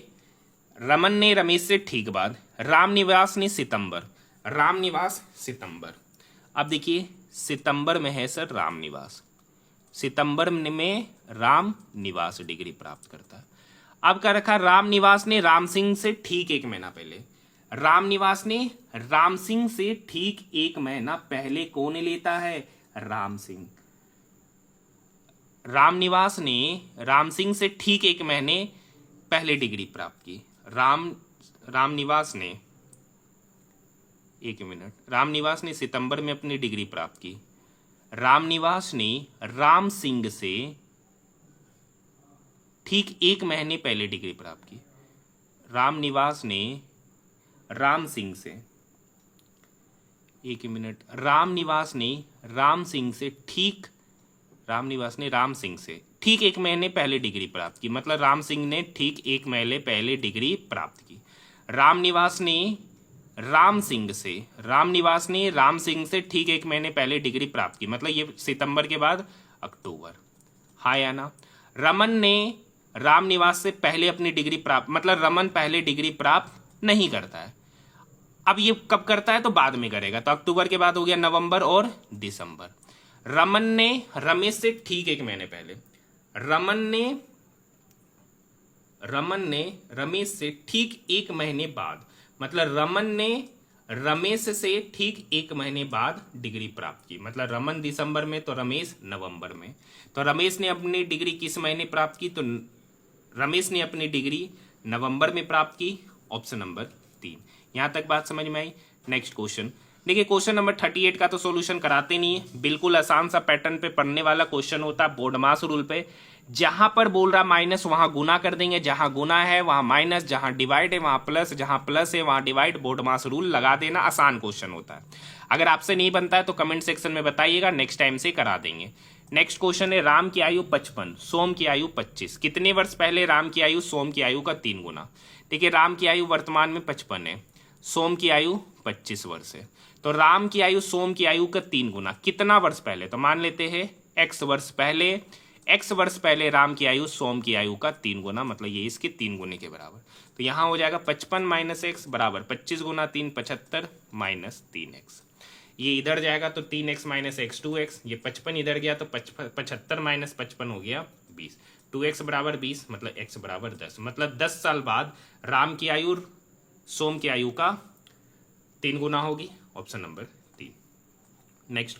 रमन ने रमेश से ठीक बाद, रामनिवास सितंबर। अब देखिए, सितंबर में है सर रामनिवास, सितंबर में रामनिवास डिग्री प्राप्त करता है। अब क्या रखा? रामनिवास ने राम सिंह से ठीक 1 महीना पहले, रामनिवास ने राम सिंह से ठीक 1 महीना पहले कौन लेता है? राम सिंह। रामनिवास ने राम सिंह से ठीक 1 महीने पहले डिग्री प्राप्त की। रामनिवास ने, 1 मिनट, रामनिवास ने सितंबर में अपनी डिग्री प्राप्त की। रामनिवास ने राम सिंह से ठीक 1 महीने पहले डिग्री प्राप्त की। रामनिवास ने राम सिंह से, 1 मिनट, रामनिवास ने राम सिंह से ठीक 1 महीने पहले डिग्री प्राप्त की, मतलब राम सिंह ने ठीक 1 महीने पहले डिग्री प्राप्त की। रामनिवास ने राम सिंह से ठीक 1 महीने पहले डिग्री प्राप्त की, मतलब ये सितंबर के बाद अक्टूबर। हाँ या ना? रमन ने रामनिवास से पहले अपनी डिग्री प्राप्त, मतलब रमन पहले डिग्री प्राप्त नहीं करता है। अब ये कब करता है? तो बाद में करेगा, तो अक्टूबर के बाद हो गया नवंबर और दिसंबर। रमन ने रमेश से ठीक 1 महीने पहले, रमन ने रमेश से ठीक 1 महीने बाद, मतलब रमन ने रमेश से ठीक 1 महीने बाद डिग्री प्राप्त की, मतलब रमन दिसंबर में तो रमेश नवंबर में। तो रमेश ने अपनी डिग्री किस महीने प्राप्त की? तो रमेश ने अपनी डिग्री नवंबर में प्राप्त की। Option number 3। यहां तक बात समझ में आई? नेक्स्ट क्वेश्चन देखिए, क्वेश्चन नंबर 38 का तो सॉल्यूशन कराते नहीं है, बिल्कुल आसान सा पैटर्न पे पढ़ने वाला क्वेश्चन होता है, बोर्डमास रूल पे। जहां पर बोल रहा माइनस वहां गुना कर देंगे, जहां गुना है वहां माइनस, जहां डिवाइड है वहां प्लस, जहां प्लस है वहां डिवाइड, बोर्डमास रूल लगा देना, आसान क्वेश्चन होता है। अगर आपसे नहीं बनता है तो कमेंट सेक्शन में बताइएगा, नेक्स्ट टाइम से करा देंगे। नेक्स्ट क्वेश्चन है, राम की आयु 55, सोम की आयु 25, कितने वर्ष पहले राम की आयु सोम की आयु का 3 गुना? देखिए, राम की आयु वर्तमान में 55 है, सोम की आयु 25 वर्ष है, तो राम की आयु सोम की आयु का 3 गुना, कितना वर्ष पहले? तो मान लेते हैं x वर्ष पहले राम की आयु सोम की आयु का 3 गुना, मतलब ये इसके 3 गुने के बराबर। तो यहां हो जाएगा 55 माइनस एक्स बराबर 25 गुना 3, 75 माइनस 3x। ये इधर जाएगा तो 3x माइनस एक्स 2x, ये 55 इधर गया तो 75 माइनस 55 हो गया 20, 2x बराबर 20, मतलब x बराबर 10, मतलब 10 साल बाद राम की आयु सोम की आयु का 3 गुना होगी। Option number 3। नेक्स्ट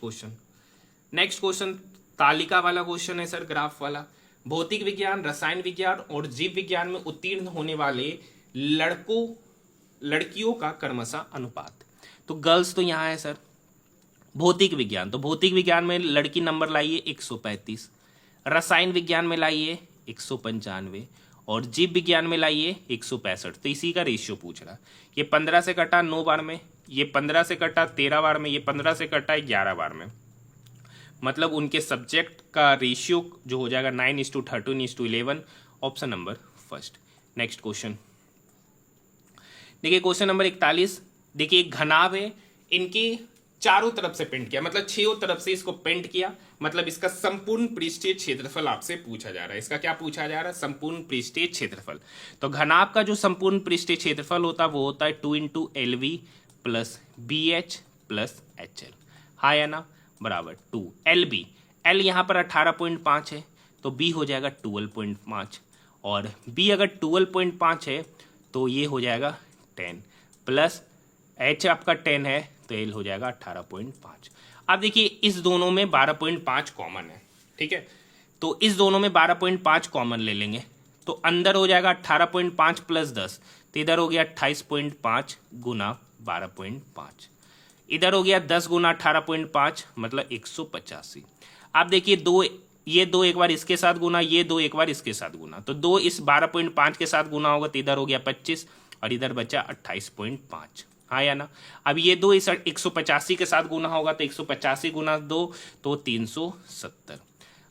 क्वेश्चन तालिका वाला क्वेश्चन है सर, ग्राफ वाला। भौतिक विज्ञान, रसायन विज्ञान और जीव विज्ञान में उत्तीर्ण होने वाले लड़कियों का क्रमशः अनुपात। तो गर्ल्स तो यहाँ है सर, भौतिक विज्ञान, तो भौतिक विज्ञान में लड़की नंबर लाइए 135, रसायन विज्ञान में लाइए 195 और जीव विज्ञान में लाइए 165। तो इसी का रेशियो पूछ रहा। ये 15 से कटा 9 बार में, ये 15 से कटा 13 बार में, ये 15 से कटा 11 बार में, मतलब उनके सब्जेक्ट का रेशियो जो हो जाएगा 9:13:11। Option number first. Next question देखिए, क्वेश्चन नंबर 41। देखिए एक घनाभ है, इनकी चारों तरफ से पेंट किया, मतलब छह तरफ से इसको पेंट किया, मतलब इसका संपूर्ण पृष्ठीय क्षेत्रफल आपसे पूछा जा रहा है। इसका क्या पूछा जा रहा है? संपूर्ण पृष्ठीय क्षेत्रफल। तो घनाभ का जो संपूर्ण पृष्ठीय क्षेत्रफल होता है वो होता है 2 × LV plus BH plus HL, हाँ या ना, बराबर 2 LB। L यहाँ पर 18.5 है तो B हो जाएगा 12.5, और B अगर 12.5 है तो ये हो जाएगा 10, प्लस H आपका 10 है तो L हो जाएगा 18.5। अब देखिए इस दोनों में 12.5 कॉमन है, ठीक है, तो इस दोनों में 12.5 कॉमन ले लेंगे, तो अंदर हो जाएगा 18.5 प्लस 10, तो इधर हो गया 28.5 गुना 12.5, इधर हो गया 10 गुना 18.5 मतलब 185। आप देखिए दो, ये दो एक बार इसके साथ गुना, ये दो एक बार इसके साथ गुना, तो दो इस 12.5 के साथ गुना होगा तो इधर हो गया 25 और इधर बचा 28.5, हाँ या ना। अब ये दो इस 185 के साथ गुना होगा तो 185 गुना 2 तो 370,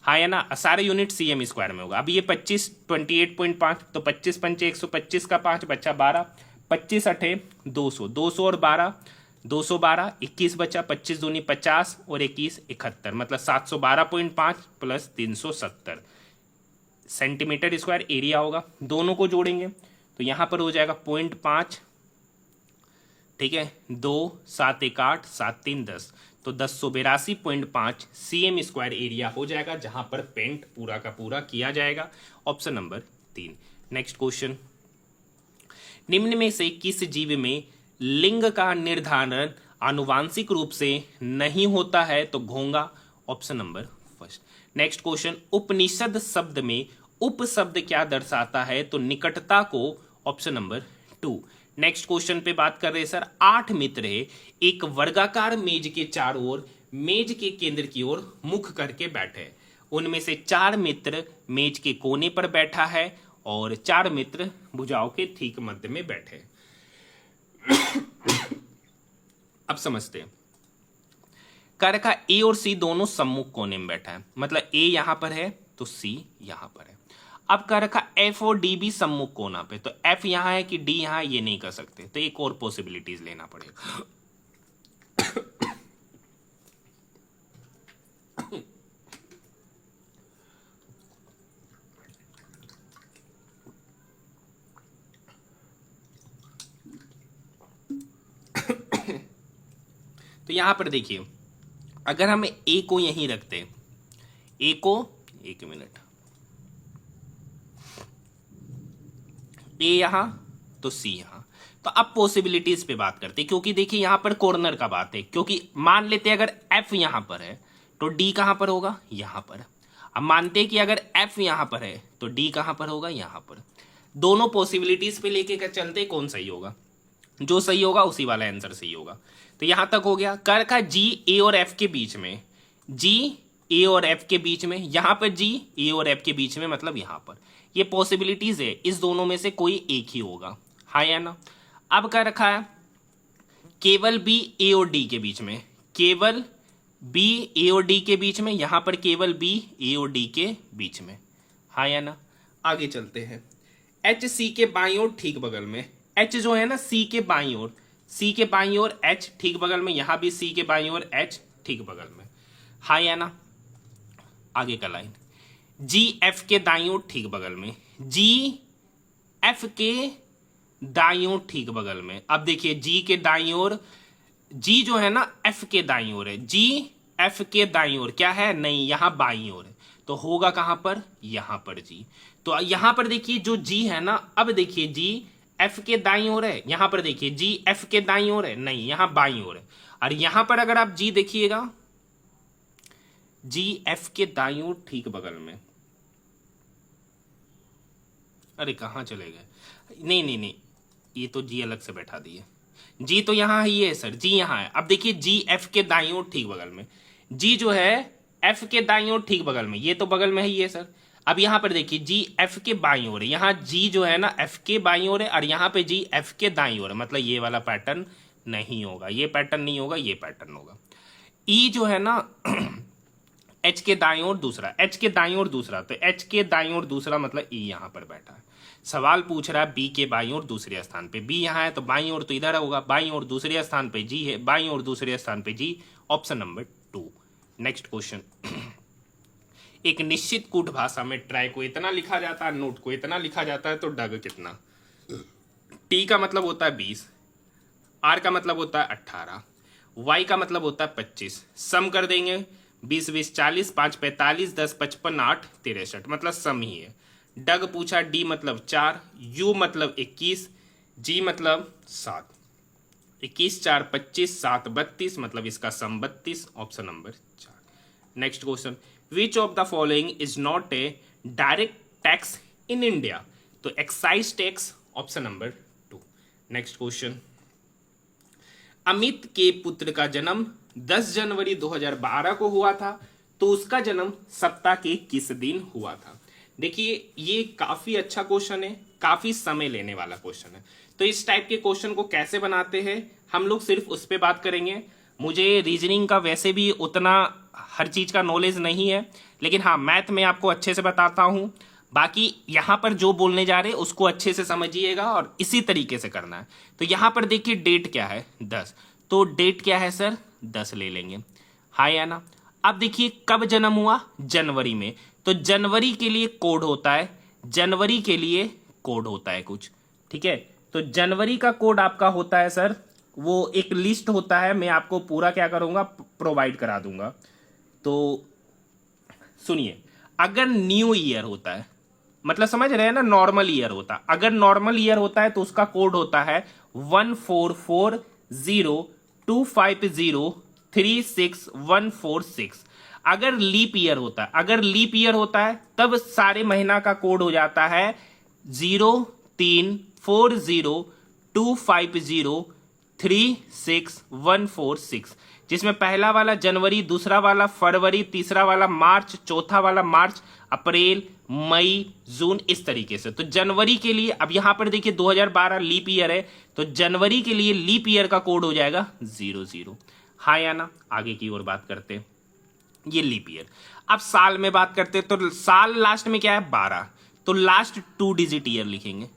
हाँ या ना। सारे यूनिट CM स्क्वायर में होगा। अब ये 25 28.5 तो 25 पंचे 125 का 5 बचा 12, 25 अठे 200, 200 और 12 212, 21 बचा, 25 दूनी 50 और 21 71, मतलब 712.5 प्लस 370 सेंटीमीटर स्क्वायर एरिया होगा। दोनों को जोड़ेंगे तो यहाँ पर हो जाएगा 0.5, ठीक है, 2 7 1 8 7 3 10, तो 1082.5 CM स्क्वायर एरिया हो जाएगा, जहां पर पेंट पूरा का पूरा किया जाएगा। Option number 3। नेक्स्ट क्वेश्चन, निम्न में से किस जीव में लिंग का निर्धारण आनुवांशिक रूप से नहीं होता है? तो घोंगा। Option number first. Next question, Upanishad शब्द में उपशब्द क्या दर्शाता है? तो निकटता को। Option number 2। नेक्स्ट क्वेश्चन पे बात कर रहे हैं सर, 8 मित्र है, एक वर्गाकार मेज के चारों ओर मेज के केंद्र की ओर मुख करके बैठे, उनमें से 4 मित्र मेज के कोने पर बैठा है और 4 मित्र भुजाओं के ठीक मध्य में बैठे। अब समझते हैं, कह रखा ए और सी दोनों सम्मुख कोने में बैठा है, मतलब ए यहां पर है तो सी यहां पर है। अब कह रखा एफ और डी भी सम्मुख कोना पे, तो एफ यहां है कि डी यहां, ये नहीं कर सकते, तो एक और पॉसिबिलिटीज लेना पड़ेगा। तो यहां पर देखिए, अगर हम ए को यहीं रखते, ए को, एक मिनट, ए यहां तो सी यहां, तो अब पॉसिबिलिटीज पे बात करते, क्योंकि देखिए यहां पर कॉर्नर का बात है, क्योंकि मान लेते अगर एफ यहां पर है तो डी कहां पर होगा? यहां पर। अब मानते कि अगर एफ यहां पर है तो डी कहां पर होगा? यहां पर। दोनों पॉसिबिलिटीज पे लेके चलते, कौन सही होगा? जो सही होगा उसी वाला आंसर सही होगा। तो यहां तक हो गया। कर का जी ए और एफ के बीच में, जी ए और एफ के बीच में, यहां पर जी ए और एफ के बीच में, मतलब यहां पर। ये पॉसिबिलिटीज है, इस दोनों में से कोई एक ही होगा, हाँ या ना। अब क्या रखा है, केवल बी ए और डी के बीच में, केवल बी ए और डी के बीच में, यहां पर केवल बी ए और डी के बीच में, हाँ या ना। आगे चलते हैं, एच सी के बाईं ओर ठीक बगल में, एच जो है ना सी के बाईं ओर, सी के बाईं ओर एच ठीक बगल में, यहां भी सी के बाईं ओर एच ठीक बगल में, हाँ या ना। आगे का लाइन, जी एफ के दाईं ओर ठीक बगल में, जी एफ के दाईं ओर ठीक बगल में। अब देखिए जी के दाईं ओर, जी जो है ना एफ के दाईं ओर है, जी एफ के दाईं ओर क्या है? नहीं, यहां बाईं ओर है, तो होगा कहां पर? यहां पर जी। तो यहां पर देखिए जो जी है ना, अब देखिए जी एफ के दाईं ओर है, यहां पर देखिए जी एफ के दाईं ओर है, नहीं यहां बाईं ओर है। और यहां पर अगर आप जी देखिएगा, जी एफ के दाईं ओर ठीक बगल में, अरे कहां चले गए? नहीं नहीं नहीं, ये तो जी अलग से बैठा दिए। जी तो यहाँ ही है सर, जी यहाँ है। अब देखिए जी एफ के दाईं ओर ठीक बगल में, जी जो है एफ के दाईं ओर ठीक बगल में, ये तो बगल में ही है सर। अब यहाँ पर देखिए जी एफ के बाईं ओर है, यहाँ जी जो है ना एफ के बाईं ओर है और यहाँ पे जी एफ के दाईं ओर है, मतलब ये वाला पैटर्न नहीं होगा, ये पैटर्न नहीं होगा, ये पैटर्न होगा। ई जो है ना एच के दाईं ओर दूसरा, एच के दाईं ओर दूसरा, तो एच के दाईं ओर दूसरा मतलब ई यहाँ पर बैठा है। सवाल पूछ रहा है बी के बाईं ओर दूसरे स्थान पे, बी यहाँ है तो बाईं ओर तो इधर होगा, बाईं ओर दूसरे स्थान पे जी है, बाईं ओर दूसरे स्थान पे जी, ऑप्शन नंबर 2। नेक्स्ट क्वेश्चन, एक निश्चित कूट भाषा में ट्राई को इतना लिखा जाता है, नोट को इतना लिखा जाता है, तो डग कितना? टी का मतलब होता है 20, आर का मतलब होता है 18, वाई का मतलब होता है 25। सम कर देंगे 20 20 40, 5 45, 10 55, 8 63, मतलब सम ही है। डग पूछा, डी मतलब 4, यू मतलब 21, जी मतलब 7, 21 4 25, 7 32, मतलब इसका sum 32, option number 4। Next question, which of the following is not a direct tax in India? तो excise tax, option number 2। Next question, Amit के पुत्र का जन्म 10 जनवरी 2012 को हुआ था, तो उसका जन्म सप्ताह के किस दिन हुआ था? देखिए ये काफी अच्छा क्वेश्चन है, काफी समय लेने वाला क्वेश्चन है। तो इस टाइप के क्वेश्चन को कैसे बनाते हैं हम लोग सिर्फ उस पर बात करेंगे। मुझे रीजनिंग का वैसे भी उतना हर चीज का नॉलेज नहीं है, लेकिन हाँ मैथ में आपको अच्छे से बताता हूं। बाकी यहाँ पर जो बोलने जा रहे हैं उसको अच्छे से समझिएगा और इसी तरीके से करना है। तो यहाँ पर देखिए डेट क्या है 10, तो डेट क्या है सर 10 ले लेंगे, हाँ या ना। अब देखिए कब जन्म हुआ, जनवरी में, तो जनवरी के लिए कोड होता है, जनवरी के लिए कोड होता है कुछ, ठीक है। तो जनवरी का कोड आपका होता है सर, वो एक लिस्ट होता है, मैं आपको पूरा क्या करूंगा प्रोवाइड करा दूंगा। तो सुनिए, अगर न्यू ईयर होता है, मतलब समझ रहे हैं ना, नॉर्मल ईयर होता है, अगर नॉर्मल ईयर होता है तो उसका कोड होता है 144025036 अगर लीप ईयर होता है, अगर लीप ईयर होता है तब सारे महीना का कोड हो जाता है 034025036 जिसमें पहला वाला जनवरी, दूसरा वाला फरवरी, तीसरा वाला मार्च, चौथा वाला मार्च, अप्रैल, मई, जून, इस तरीके से। तो जनवरी के लिए अब यहां पर देखिए 2012 लीप ईयर है, तो जनवरी के लिए लीप ईयर का कोड हो जाएगा 00, हाँ या ना। आगे की ओर बात करते हैं, ये लीप ईयर। अब साल में बात करते हैं, तो साल लास्ट में क्या है 12, तो लास्ट 2 डिजिट ईयर लिखेंगे,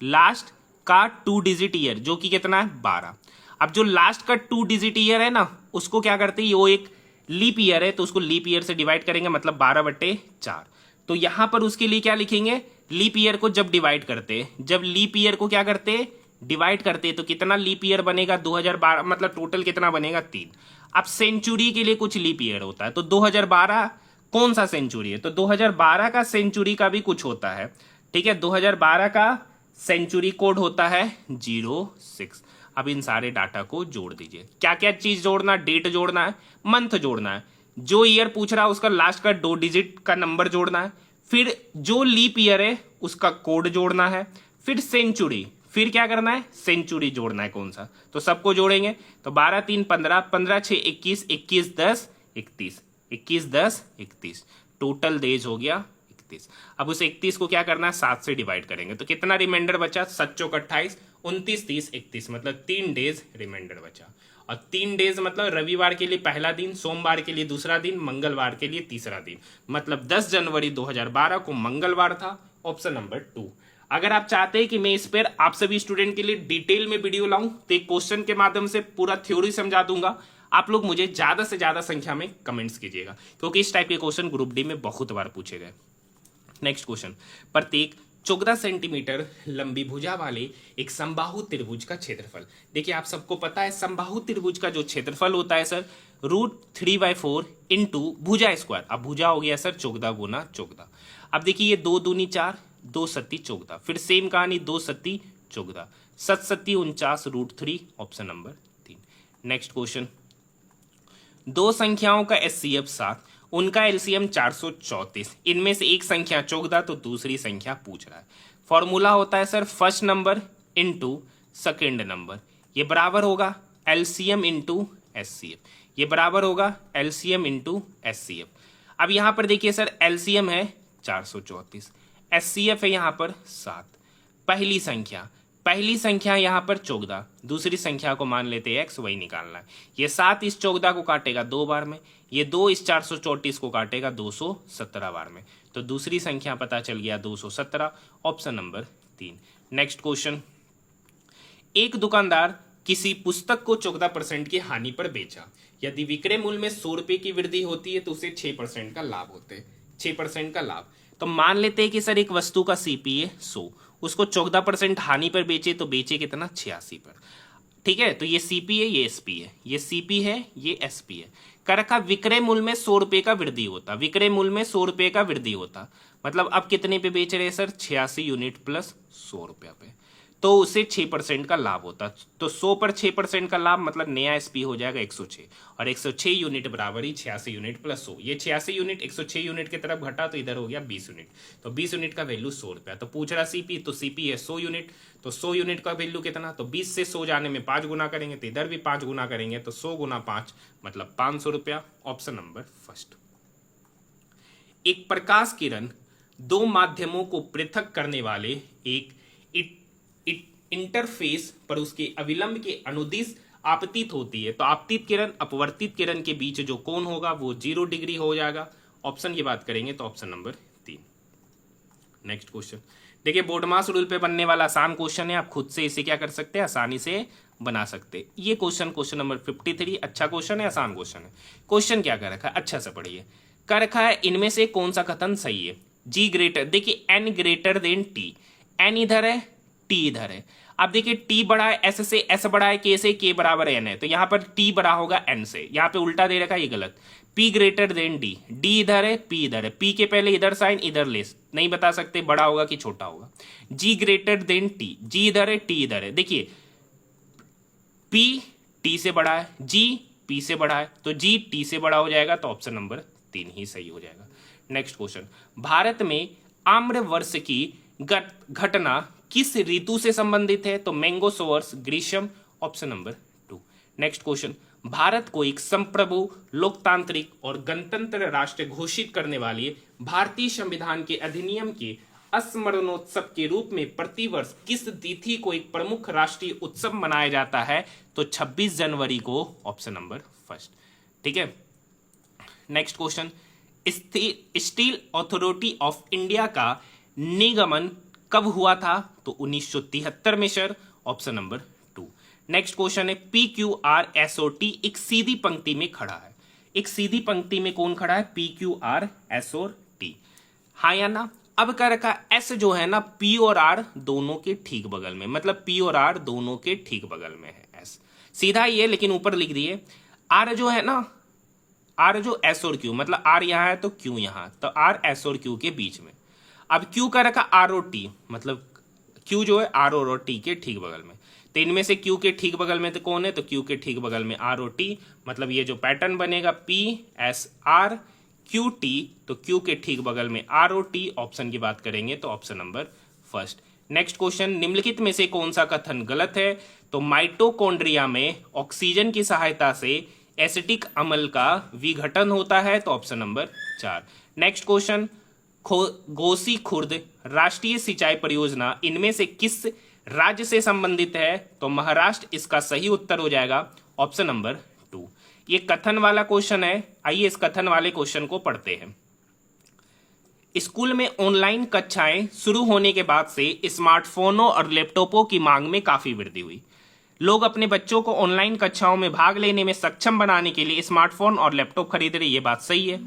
लास्ट का 2 डिजिट ईयर जो कि कितना है 12। अब जो लास्ट का 2 डिजिट ईयर है ना उसको क्या करते हैं, वो एक लीप ईयर है तो उसको लीप ईयर से डिवाइड करेंगे, मतलब 12/4। तो यहां पर उसके लिए क्या लिखेंगे, लीप ईयर को जब डिवाइड करते हैं, जब लीप ईयर को क्या करते हैं डिवाइड करते हैं, तो कितना लीप ईयर बनेगा 2012, मतलब टोटल कितना बनेगा 3। अब सेंचुरी के लिए कुछ लीप ईयर होता है, तो 2012 कौन सा सेंचुरी है, तो 2012 का सेंचुरी का भी कुछ होता है, ठीक है। 2012 का सेंचुरी कोड होता है 06। अब इन सारे डाटा को जोड़ दीजिए, क्या क्या चीज जोड़ना, डेट जोड़ना है, मंथ जोड़ना है, जो ईयर पूछ रहा है उसका लास्ट का 2 डिजिट का नंबर जोड़ना है, फिर जो लीप ईयर है उसका कोड जोड़ना है, फिर सेंचुरी, फिर क्या करना है सेंचुरी जोड़ना है कौन सा, तो सबको जोड़ेंगे। तो 12 3 15, 15 6 21, 21 10 31, 21 10 31, टोटल डेज हो गया 31। अब उस 31 को क्या करना है 7 से डिवाइड करेंगे, तो कितना रिमाइंडर बचा, 7 चौक 28, 29 30 31, मतलब 3 डेज रिमाइंडर बचा। और 3 डेज मतलब रविवार के लिए पहला दिन, सोमवार के लिए दूसरा दिन, मंगलवार के लिए तीसरा दिन, मतलब 10 जनवरी 2012 को मंगलवार था, ऑप्शन नंबर 2। अगर आप चाहते हैं कि मैं इस पर आप सभी स्टूडेंट के लिए डिटेल में वीडियो लाऊं तो एक क्वेश्चन के माध्यम से पूरा थ्योरी समझा दूंगा। आप लोग मुझे ज्यादा से ज्यादा संख्या में कमेंट्स कीजिएगा, क्योंकि इस टाइप के क्वेश्चन ग्रुप डी में बहुत बार पूछे गए। नेक्स्ट क्वेश्चन, प्रत्येक 14 सेंटीमीटर लंबी भुजा वाले एक समबाहु त्रिभुज का क्षेत्रफल। देखिए आप सबको पता है समबाहु त्रिभुज का जो क्षेत्रफल होता है सर √3/4 इंटू भुजा स्क्वायर। अब भुजा हो गया सर 14 गुना 14। अब देखिए ये 2 दूनी 4, 2 सत्ती 14, फिर सेम कहानी 2 Satti 14, 7 Satti 49 √3, option number 3। Next question, दो संख्याओं का एचसीएफ 7, उनका एलसीएम 434, इनमें से एक संख्या 14 तो दूसरी संख्या पूछ रहा है। फॉर्मूला होता है sir first number into second number. ये बराबर होगा एलसीएम इंटू एचसीएफ, ये बराबर होगा एलसीएम इंटू एचसीएफ। अब यहां पर देखिए सर एलसीएम है 434, एचसीएफ है यहां पर 7। पहली संख्या यहां पर 14, दूसरी संख्या को मान लेते हैं एक्स, वही निकालना है। ये 7 इस 14 को काटेगा 2 बार में, ये 2 इस 434 को काटेगा 217 बार में, तो दूसरी संख्या पता चल गया 217, ऑप्शन नंबर 3। नेक्स्ट क्वेश्चन, एक दुकानदार किसी पुस्तक को 14% की हानि पर बेचा। यदि विक्रय मूल्य में 100 रुपए की वृद्धि होती है तो उसे 6% का लाभ होते हैं, 6% का लाभ। तो मान लेते हैं कि सर एक वस्तु का सीपीए 100, उसको 14% हानि पर बेचे तो बेचे कितना 86 पर। ठीक है, तो ये सीपी है, ये एसपी है, ये सीपी है, ये एसपी है। कर रखा विक्रय मूल्य में 100 रुपए का वृद्धि होता, विक्रय मूल्य में 100 रुपए का वृद्धि होता, मतलब अब कितने पे बेच रहे हैं सर 86 यूनिट प्लस 100 रुपया पे, तो उसे 6% का लाभ होता। तो 100 पर 6% का लाभ मतलब नया एसपी हो जाएगा 106, और 106 यूनिट बराबर ही 86 यूनिट प्लस 100। ये 86 यूनिट 106 यूनिट की तरफ घटा तो इधर हो गया 20 यूनिट, तो 20 यूनिट का वैल्यू 100 रुपया। तो पूछ रहा सीपी, तो सीपी है 100 यूनिट, तो 100 यूनिट का वैल्यू कितना, तो 20 से 100 जाने में 5 गुना करेंगे, तो इधर भी 5 गुना करेंगे, तो 100 गुना 5 मतलब 500 रुपया, ऑप्शन नंबर फर्स्ट। एक प्रकाश किरण दो माध्यमों को पृथक करने वाले एक इंटरफेस पर उसके अविलंब के अनुदिश आपतित होती है, तो आपतित किरण अपवर्तित किरण के बीच जो कोण होगा वो 0 डिग्री हो जाएगा। ऑप्शन की बात करेंगे तो ऑप्शन नंबर 3। नेक्स्ट क्वेश्चन देखिए, बोर्डमास रूल पे बनने वाला आसान क्वेश्चन है, आप खुद से इसे क्या कर सकते हैं, आसानी से बना सकते हैं। ये क्वेश्चन नंबर 53, अच्छा क्वेश्चन है, आसान क्वेश्चन है। क्वेश्चन क्या कर रखा है, अच्छा से पढ़िए। कर रखा है इनमें से कौन सा कथन सही है। जी ग्रेटर, देखिए N greater than T, N इधर है टी इधर है। अब देखिए टी बड़ा है एस से, एस बड़ा है के से, के बराबर एन है, तो यहां पर टी बड़ा होगा एन से, यहां पे उल्टा दे रखा है, ये गलत। P greater than D, D इधर है पी इधर है, पी के पहले इधर साइन इधर लेस, नहीं बता सकते बड़ा होगा कि छोटा होगा। जी ग्रेटर देन टी, जी इधर है टी इधर है, देखिए पी टी से बड़ा है, जी पी से बड़ा है, तो जी टी से बड़ा हो जाएगा, तो ऑप्शन नंबर 3 ही सही हो जाएगा। नेक्स्ट क्वेश्चन, भारत में आम्र वर्ष की घटना किस ऋतु से संबंधित है, तो मैंगो सोवर्स ग्रीष्म, option number 2। Next question, Bharat को एक संप्रभु लोकतांत्रिक और गणतंत्र राष्ट्र घोषित करने वाली भारतीय संविधान के अधिनियम के स्मरणोत्सव के रूप में प्रतिवर्ष किस तिथि को एक प्रमुख राष्ट्रीय उत्सव मनाया जाता है, तो 26 जनवरी को, ऑप्शन नंबर फर्स्ट। ठीक है, next question, Steel Authority of India का निगमन कब हुआ था, तो 1973 में sir, option number 2। Next question है, P Q R S O T एक सीधी पंक्ति में खड़ा है, एक सीधी पंक्ति में कौन खड़ा है, पी क्यू आर एस और टी, हाँ या ना। अब क्या रखा, एस जो है ना पी और आर दोनों के ठीक बगल में, मतलब पी और आर दोनों के ठीक बगल में है एस, सीधा ही है लेकिन ऊपर लिख दिए। आर जो है ना, आर जो एस और क्यू, मतलब आर यहां है तो क्यू यहां, तो आर एस और क्यू के बीच में। अब क्यू का रखा आर ओ टी, मतलब क्यू जो है आर और टी के ठीक बगल में, तो इनमें से क्यू के ठीक बगल में तो कौन है, तो क्यू के ठीक बगल में आर ओ टी, मतलब ये जो पैटर्न बनेगा P S R Q T, तो क्यू के ठीक बगल में आर ओ टी, ऑप्शन की बात करेंगे तो option number first. Next question, निम्नलिखित में से कौन सा कथन गलत है, तो माइटोकॉन्ड्रिया में ऑक्सीजन की सहायता से एसिटिक अम्ल का विघटन होता है, तो option number 4। Next question, Ghosi Khurd राष्ट्रीय सिंचाई परियोजना इनमें से किस राज्य से संबंधित है, तो महाराष्ट्र इसका सही उत्तर हो जाएगा, ऑप्शन नंबर 2। ये कथन वाला क्वेश्चन है, आइए इस कथन वाले क्वेश्चन को पढ़ते हैं। स्कूल में ऑनलाइन कक्षाएं शुरू होने के बाद से स्मार्टफोनों और लैपटॉपों की मांग में काफी वृद्धि हुई। लोग अपने बच्चों को ऑनलाइन कक्षाओं में भाग लेने में सक्षम बनाने के लिए स्मार्टफोन और लैपटॉप खरीद रहे, ये बात सही है।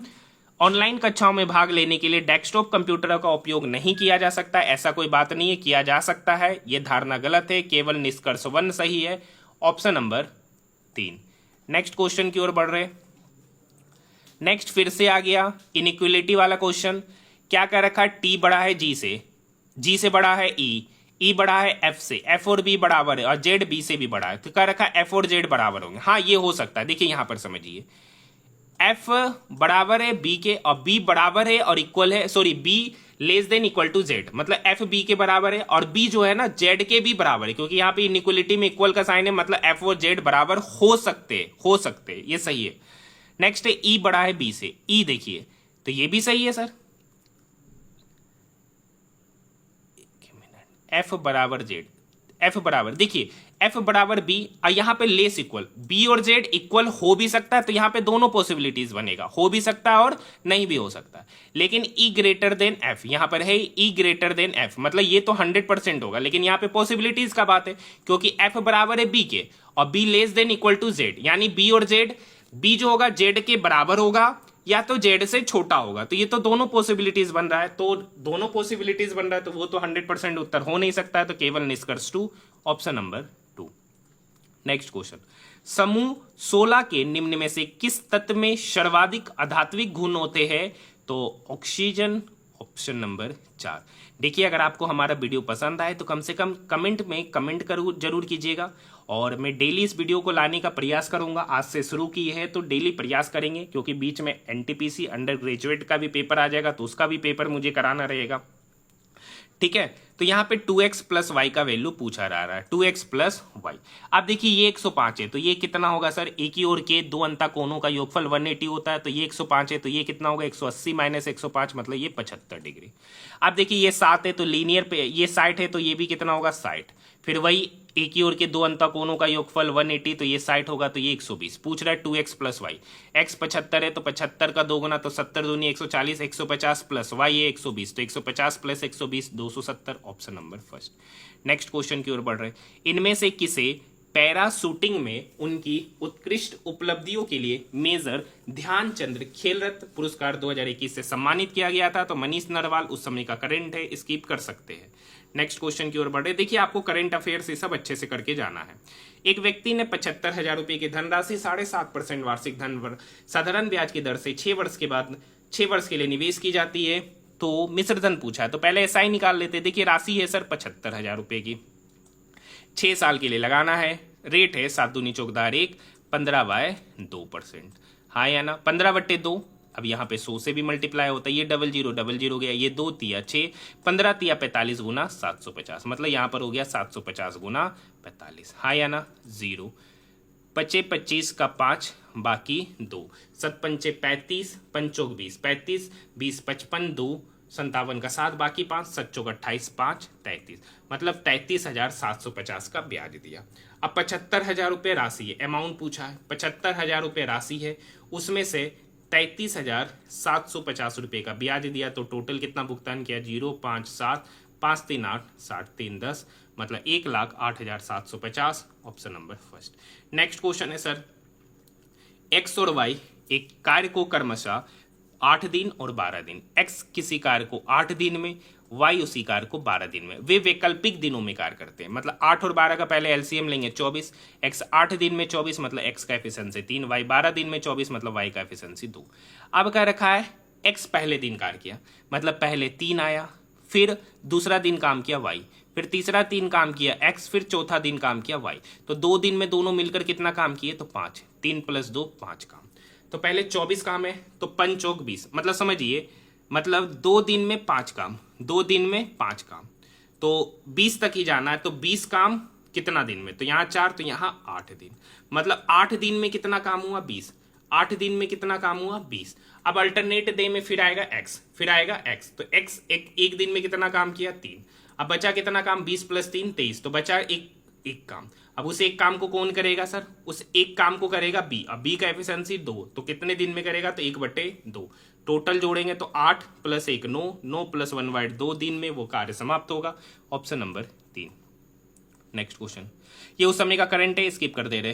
ऑनलाइन कक्षाओं में भाग लेने के लिए डेस्कटॉप कंप्यूटर का उपयोग नहीं किया जा सकता, ऐसा कोई बात नहीं है, किया जा सकता है, यह धारणा गलत है, केवल निष्कर्ष 1 सही है, ऑप्शन नंबर 3। नेक्स्ट क्वेश्चन की ओर बढ़ रहे। नेक्स्ट फिर से आ गया इनइक्वालिटी वाला क्वेश्चन। क्या कह रखा है, टी बड़ा है जी से, जी से बड़ा है ई, ई बड़ा है एफ से, एफ और बी बराबर है, और जेड बी से भी बड़ा है, तो कह रखा है एफ और जेड बराबर होंगे। हाँ ये हो सकता है, देखिए यहां पर समझिए, एफ बराबर है बी के और बी बराबर है और इक्वल है, sorry B less than equal to Z, मतलब एफ बी के बराबर है और बी जो है ना जेड के भी बराबर है, क्योंकि यहां पे इनइक्वलिटी में इक्वल का साइन है, मतलब एफ और जेड बराबर हो सकते, ये सही है। नेक्स्ट है ई बड़ा है बी से, ई देखिए तो ये भी सही है सर, एफ बराबर जेड, एफ बराबर देखिए एफ बराबर बी, और यहां पे लेस इक्वल, बी और जेड इक्वल हो भी सकता है, तो यहां पे दोनों पॉसिबिलिटीज बनेगा, हो भी सकता है और नहीं भी हो सकता है। लेकिन ई ग्रेटर देन एफ, यहां पर है ई ग्रेटर देन एफ, मतलब ये तो 100% होगा, लेकिन यहां पे पॉसिबिलिटीज का बात है, क्योंकि एफ बराबर है बी के और B less than equal to Z, यानी बी और जेड, बी जो होगा जेड के बराबर होगा या तो जेड से छोटा होगा, तो ये तो दोनों पॉसिबिलिटीज बन रहा है, तो दोनों पॉसिबिलिटीज बन रहा है, तो वो तो 100% उत्तर हो नहीं सकता है, तो केवल निष्कर्ष 2, ऑप्शन नंबर 2। नेक्स्ट क्वेश्चन, समूह 16 के निम्न में से किस तत्व में सर्वाधिक अधात्विक गुण होते हैं? तो ऑक्सीजन, ऑप्शन नंबर 4। देखिए अगर आपको हमारा वीडियो पसंद आए तो कम से कम कमेंट में कमेंट जरूर कीजिएगा, और मैं डेली इस वीडियो को लाने का प्रयास करूंगा। आज से शुरू की है तो डेली प्रयास करेंगे, क्योंकि बीच में एनटीपीसी अंडर ग्रेजुएट का भी पेपर आ जाएगा, तो उसका भी पेपर मुझे कराना रहेगा, ठीक है। तो यहाँ पे 2x प्लस वाई का वैल्यू पूछा जा रहा है, 2x प्लस वाई। अब देखिए ये 105 है, तो ये कितना होगा सर, एक ही ओर के दो अंता कोणों का योगफल 180 होता है, तो ये 105 है, तो ये कितना होगा 180 माइनस 105, मतलब ये 75 डिग्री। अब देखिए ये 7 है तो लीनियर पे, ये 60 है तो ये भी कितना होगा 60, फिर वही एक ही ओर के दो अंता कोणों का योगफल 180, तो ये 60 होगा, तो ये 120। पूछ रहा है 2x प्लस वाई, x 75 है तो 75 का 2 गुना, तो 70 दूनी 140, 150 प्लस वाई है 120, तो 150 plus 120 270, option number first. Next question की ओर बढ़ रहे, इनमें से किसे पैरा शूटिंग में उनकी उत्कृष्ट उपलब्धियों के लिए मेजर ध्यानचंद खेल रत्न पुरस्कार 2021 से सम्मानित किया गया था? तो मनीष नरवाल उस समय का करंट है, स्किप कर सकते हैं। नेक्स्ट क्वेश्चन की ओर बढ़े, देखिए आपको करंट अफेयर्स ये सब अच्छे से करके जाना है। एक व्यक्ति ने 75,000 रुपए की धनराशि 7.5% वार्षिक धन साधारण ब्याज की दर से 6 वर्ष के बाद 6 वर्ष के लिए निवेश की जाती है, तो मिश्र धन पूछा है, तो पहले एसआई निकाल लेते। देखिए राशि है सर 75,000 रुपए की, 6 साल के लिए लगाना है, रेट है 7 दूनी चौकदार 1, 15/2%, हाँ या ना, 15/2। अब यहाँ पे 100 से भी मल्टीप्लाई होता है, ये डबल जीरो गया, ये 2 तिया 6, 15 तिया 45 गुना 750, मतलब यहाँ पर हो गया 750 गुना 45, हाँ या ना, 0। 25 का 5 बाकी 2, 7 पंचे 35, 5 चौक 20, 35 20 55 2 57 का 7 बाकी 5, 7 चौक 28 5 33, मतलब 33,750 का ब्याज दिया। अब 75,000 रुपये राशि है, अमाउंट पूछा है, 75,000 रुपये राशि है, उसमें से 33,750 रुपये का ब्याज दिया, तो टोटल कितना भुगतान किया, 0 5 7 5 3 8 60 3 10, मतलब 1,08,750, option number first. Next question है सर, एक्स और वाई एक कार्य को क्रमशः 8 दिन और 12 दिन, एक्स किसी कार्य को 8 दिन में, वाई उसी कार्य को 12 दिन में, वे वैकल्पिक दिनों में कार्य करते हैं, मतलब 8 और 12 का पहले एलसीएम लेंगे 24, एक्स 8 दिन में 24 मतलब एक्स का एफिशिएंसी 3, वाई 12 दिन में 24 मतलब वाई का एफिशिएंसी 2। अब क्या रखा है, एक्स पहले दिन कार्य किया, मतलब पहले 3 आया, फिर दूसरा दिन काम किया वाई, फिर तीसरा दिन काम किया एक्स, फिर चौथा दिन काम किया वाई, तो 2 दिन में दोनों मिलकर कितना काम किए, तो 5, 3 + 2 5 काम। तो पहले 24 काम है, तो 5 चौक 20, मतलब समझिए, मतलब 2 दिन में 5 काम, 2 दिन में 5 काम, तो 20 तक ही जाना है, तो 20 काम कितना दिन में, तो यहाँ 4, तो यहाँ 8 दिन, मतलब 8 दिन में कितना काम हुआ 20, 8 दिन में कितना काम हुआ 20। अब अल्टरनेट डे में फिर आएगा एक्स, फिर आएगा एक्स, तो एक्स एक दिन में कितना काम किया 3, अब बचा कितना काम 20 + 3 23, तो बचा एक काम। अब उस एक काम को कौन करेगा सर, उस एक काम को करेगा बी, अब बी का एफिशिएंसी 2, तो कितने दिन में करेगा, तो 1/2, टोटल जोड़ेंगे तो 8 + 1 9, 9 + 1 2 दिन में वो कार्य समाप्त होगा, ऑप्शन नंबर 3। नेक्स्ट क्वेश्चन, ये उस समय का करंट है, स्किप कर दे रहे।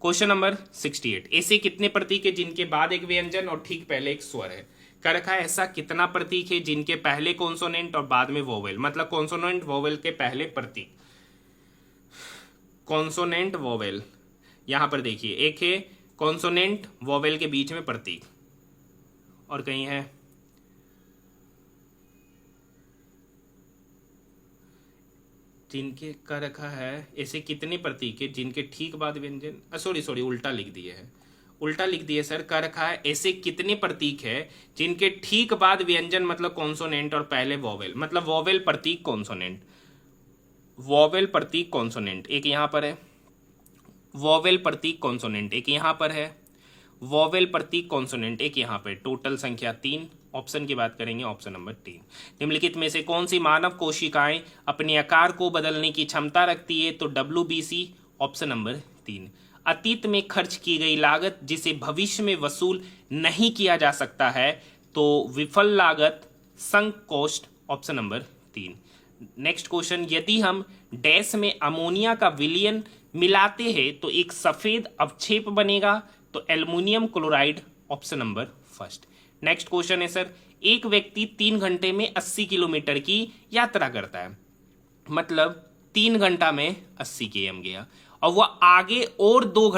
क्वेश्चन नंबर 68, ऐसे कितने प्रतीक है जिनके बाद एक व्यंजन और ठीक पहले एक स्वर है? कर रखा है ऐसा कितना प्रतीक है जिनके पहले कॉन्सोनेंट और बाद में वोवेल, मतलब कॉन्सोनेंट वोवेल के पहले प्रतीक, कॉन्सोनेंट वोवेल, यहां पर देखिए एक है कॉन्सोनेंट वोवेल के बीच में प्रतीक, और कहीं है जिनके कर रखा है ऐसे कितने प्रतीक है जिनके ठीक बाद व्यंजन, सॉरी उल्टा लिख दिए है, उल्टा लिख दिए सर, कर रखा है ऐसे कितने प्रतीक है जिनके ठीक बाद व्यंजन मतलब कॉन्सोनेंट और पहले वॉवेल, मतलब वॉवेल प्रतीक कॉन्सोनेंट, वॉवेल प्रतीक कॉन्सोनेंट एक यहां पर है, वॉवेल प्रतीक कॉन्सोनेंट एक यहां पर है, वॉवेल प्रतीक कॉन्सोनेंट एक यहाँ पे, टोटल संख्या 3। ऑप्शन की बात करेंगे, ऑप्शन नंबर 3। निम्नलिखित में से कौन सी मानव कोशिकाएं अपने आकार को बदलने की क्षमता रखती है? तो WBC, ऑप्शन नंबर 3। अतीत में खर्च की गई लागत जिसे भविष्य में वसूल नहीं किया जा सकता है, तो विफल लागत, sunk cost, option number 3। Next question, यदि हम डैश में अमोनिया का विलयन मिलाते हैं तो एक सफेद अवक्षेप बनेगा, तो aluminium chloride, option number first. Next question है सर, एक व्यक्ति 3 घंटे में 80 किलोमीटर की यात्रा करता है, मतलब 3 घंटा में 80 km गया, और वह आगे और 2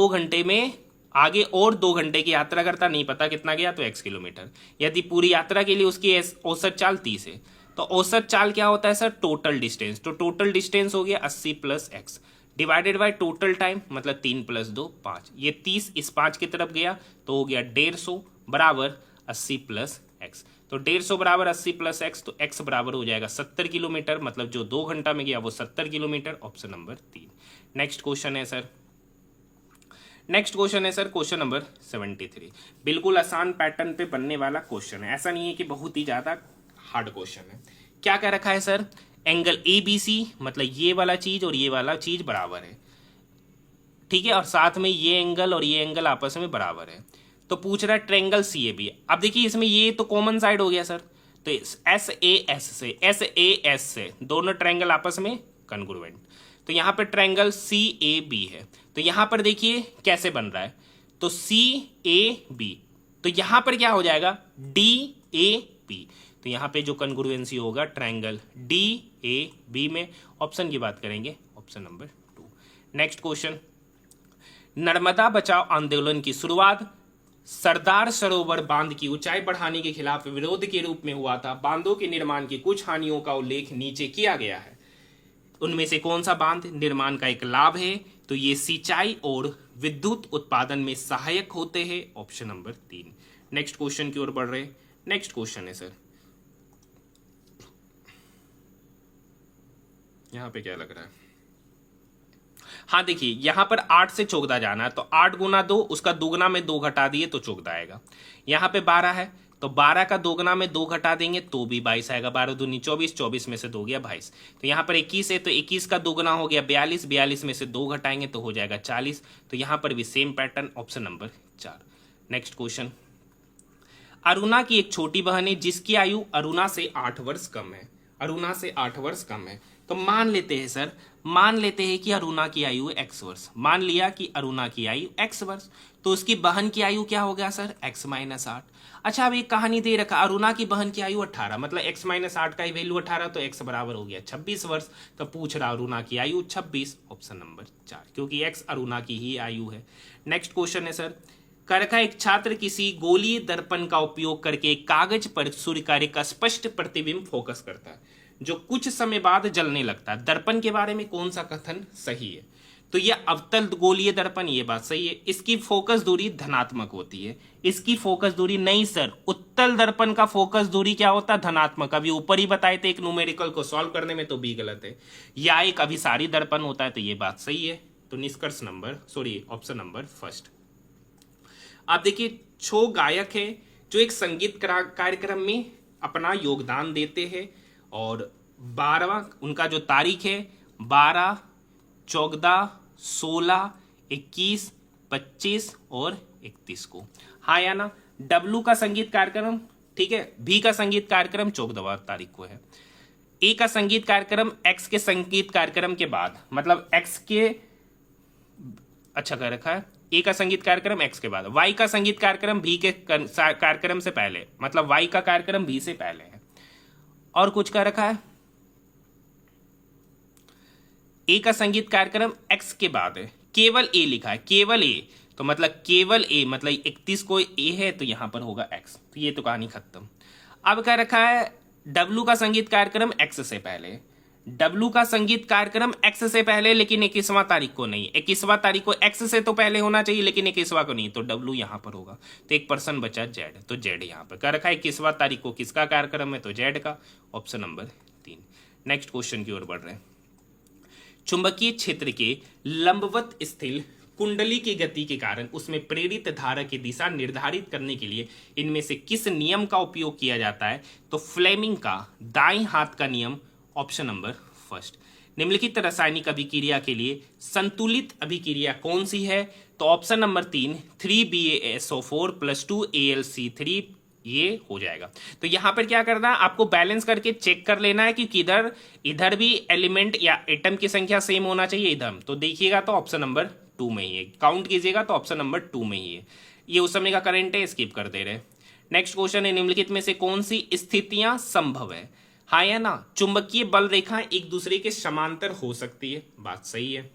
घंटे में आगे और 2 घंटे की यात्रा करता, नहीं पता कितना गया, तो x किलोमीटर। यदि पूरी यात्रा के लिए उसकी औसत चाल 30 है, तो औसत चाल क्या होता है सर? Total distance. तो टोटल डिस्टेंस हो गया 80 + x divided by total time, मतलब 3 + 2 5। ये 30 इस 5 की तरफ गया तो हो गया 150 बराबर 80 + x। तो 150 बराबर 80 + x, तो x बराबर हो जाएगा 70 किलोमीटर, मतलब जो 2 घंटा में गया वो 70 kilometre, option number 3। Next question है सर, क्वेश्चन नंबर 73। बिल्कुल आसान पैटर्न पे बनने वाला क्वेश्चन है, ऐसा नहीं है कि बहुत ही ज्यादा हार्ड क्वेश्चन है। क्या कह रखा है सर? एंगल ABC, मतलब ये वाला चीज और ये वाला चीज बराबर है, ठीक है, और साथ में ये एंगल और ये एंगल आपस में बराबर है। तो पूछ रहा है ट्रायंगल CAB। अब देखिए इसमें ये तो कॉमन साइड हो गया सर, तो SAS से दोनों ट्रायंगल आपस में कॉन्ग्रुएंट। तो यहां पर ट्रायंगल CAB है, तो यहां पर देखिए कैसे बन रहा है, तो CAB, तो यहां पर क्या हो जाएगा? DAB। तो यहां पे जो कॉन्ग्रुएंसी होगा ट्रायंगल DAB में, ऑप्शन की बात करेंगे, option number 2। Next question, Narmada बचाओ आंदोलन की शुरुआत सरदार सरोवर बांध की ऊंचाई बढ़ाने के खिलाफ विरोध के रूप में हुआ था। बांधों के निर्माण की कुछ हानियों का उल्लेख नीचे किया गया है, उनमें से कौन सा बांध निर्माण का एक लाभ है? तो ये सिंचाई और विद्युत उत्पादन में सहायक होते हैं, ऑप्शन नंबर 3। नेक्स्ट क्वेश्चन की ओर बढ़ रहे। नेक्स्ट क्वेश्चन है सर, यहां पे क्या लग रहा है? हाँ देखिए यहां पर 8 से चौगदा जाना है, तो 8 गुना 2, उसका दुगना में 2 घटा दिए तो चौगदा आएगा। यहां पे 12 है, तो 12 का दोगुना में 2 घटा देंगे तो भी 22 आएगा। 12 दूनी 24, 24 में से 2 गया 22। तो यहाँ पर 21 है, तो 21 का दोगुना हो गया 42, 42 में से 2 घटाएंगे तो हो जाएगा 40। तो यहाँ पर भी same pattern, option number 4। Next question, Aruna की एक छोटी बहन है जिसकी आयु अरुणा से 8 वर्ष कम है। अरुणा से 8 वर्ष कम है, तो मान लेते हैं सर, मान लेते हैं कि अरुणा की आयु x वर्ष। मान लिया कि अरुणा की आयु x वर्ष, तो उसकी बहन की आयु क्या हो गया सर? x - 8। अच्छा अब एक कहानी दे रखा, अरुणा की बहन की आयु 18, मतलब x - 8 का ही वैल्यू 18, तो x बराबर हो गया 26 वर्ष। तो पूछ रहा अरुणा की आयु 26, ऑप्शन नंबर 4, क्योंकि x अरुणा की ही आयु है। नेक्स्ट क्वेश्चन है सर, करखा एक छात्र किसी गोलीय दर्पण का उपयोग करके कागज पर सूर्यकार्य का स्पष्ट प्रतिबिंब फोकस करता है जो कुछ समय बाद जलने लगता है। दर्पण के बारे में कौन सा कथन सही है? तो यह अवतल गोलीय दर्पण, ये बात सही है। इसकी फोकस दूरी धनात्मक होती है। इसकी फोकस दूरी नहीं सर, उत्तल दर्पण का फोकस दूरी क्या होता है? धनात्मक। अभी ऊपर ही बताए थे एक न्यूमेरिकल को सॉल्व करने में, तो बी गलत है। या एक अभिसारी दर्पण होता है, तो ये बात सही है। तो निष्कर्ष ऑप्शन नंबर फर्स्ट। आप देखिए छो गायक है जो एक संगीत कार्यक्रम में अपना योगदान देते हैं, और 12वां उनका जो तारीख है 12, 14, 16, 21, 25 और 31 को। हाँ या ना? डब्लू का संगीत कार्यक्रम, ठीक है, बी का संगीत कार्यक्रम 14वां तारीख को है, ए का संगीत कार्यक्रम एक्स के संगीत कार्यक्रम के बाद, मतलब एक्स के, अच्छा कर रखा है, ए का संगीत कार्यक्रम एक्स के बाद, वाई का संगीत कार्यक्रम भी के कार्यक्रम से पहले, मतलब वाई का कार्यक्रम भी से पहले है। और कुछ कर रखा है, ए का संगीत कार्यक्रम एक्स के बाद है, केवल ए लिखा है, केवल ए, तो मतलब केवल ए, मतलब 31 को ए है तो यहां पर होगा एक्स। तो ये तो कहानी खत्म। अब कह रखा है डब्लू का संगीत कार्यक्रम एक्स से पहले, डब्लू का संगीत कार्यक्रम एक्स से पहले लेकिन 21वां तारीख को नहीं, 21वां तारीख को एक्स से तो पहले होना चाहिए लेकिन 21वां को नहीं, तो डब्लू यहां पर होगा। तो 1% बचा जेड, तो जेड यहां पर कर रखा है। 21वां तारीख को किसका कार्यक्रम है, तो जेड का, ऑप्शन नंबर 3। नेक्स्ट क्वेश्चन की ओर बढ़ रहे हैं। चुंबकीय क्षेत्र के लंबवत स्थिर कुंडली की गति के कारण उसमें प्रेरित धारा की दिशा निर्धारित करने के लिए इनमें से किस नियम का उपयोग किया जाता है, तो फ्लेमिंग का दाएं हाथ का नियम, ऑप्शन नंबर फर्स्ट। निम्नलिखित रासायनिक अभिक्रिया के लिए संतुलित अभिक्रिया कौन सी है, तो ऑप्शन नंबर 3 3BaSO4 + 2AlC3, ये हो जाएगा। तो यहां पर क्या करना है, आपको बैलेंस करके चेक कर लेना है कि किधर इधर भी एलिमेंट या एटम की संख्या सेम होना चाहिए इधर, तो देखिएगा तो ऑप्शन नंबर 2 में ही है, काउंट कीजिएगा तो ऑप्शन नंबर 2 में ही है। ये उस समय का करंट है, स्किप कर दे रहे। नेक्स्ट क्वेश्चन है, निम्नलिखित में से कौन सी स्थितियां संभव है, हाँ या ना। चुंबकीय बल रेखा एक दूसरे के समांतर हो सकती है, बात सही है।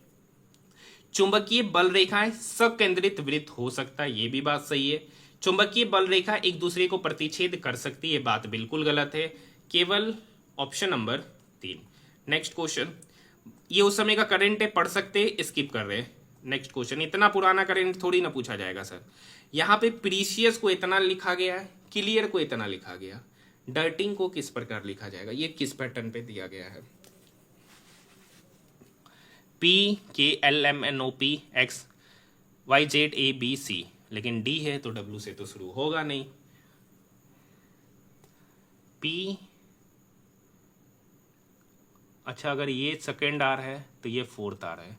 चुंबकीय बल रेखाएं सकेंद्रित वृत्त हो सकता है, ये भी बात सही है। चुंबकीय बल रेखा एक दूसरे को प्रतिच्छेद कर सकती है, बात बिल्कुल गलत है, केवल ऑप्शन नंबर 3। नेक्स्ट क्वेश्चन, ये उस समय का करंट है, पढ़ सकते हैं, स्किप कर रहे हैं। नेक्स्ट क्वेश्चन, इतना पुराना करंट थोड़ी ना पूछा जाएगा सर। यहाँ पे प्रीशियस को इतना लिखा गया है, क्लियर को इतना लिखा गया, डर्टिंग को किस प्रकार लिखा जाएगा, ये किस पैटर्न पे दिया गया है। PKLMNOP XYZABC, लेकिन डी है तो डब्ल्यू से तो शुरू होगा नहीं। P, अच्छा अगर ये सेकेंड आर है तो ये फोर्थ आर है,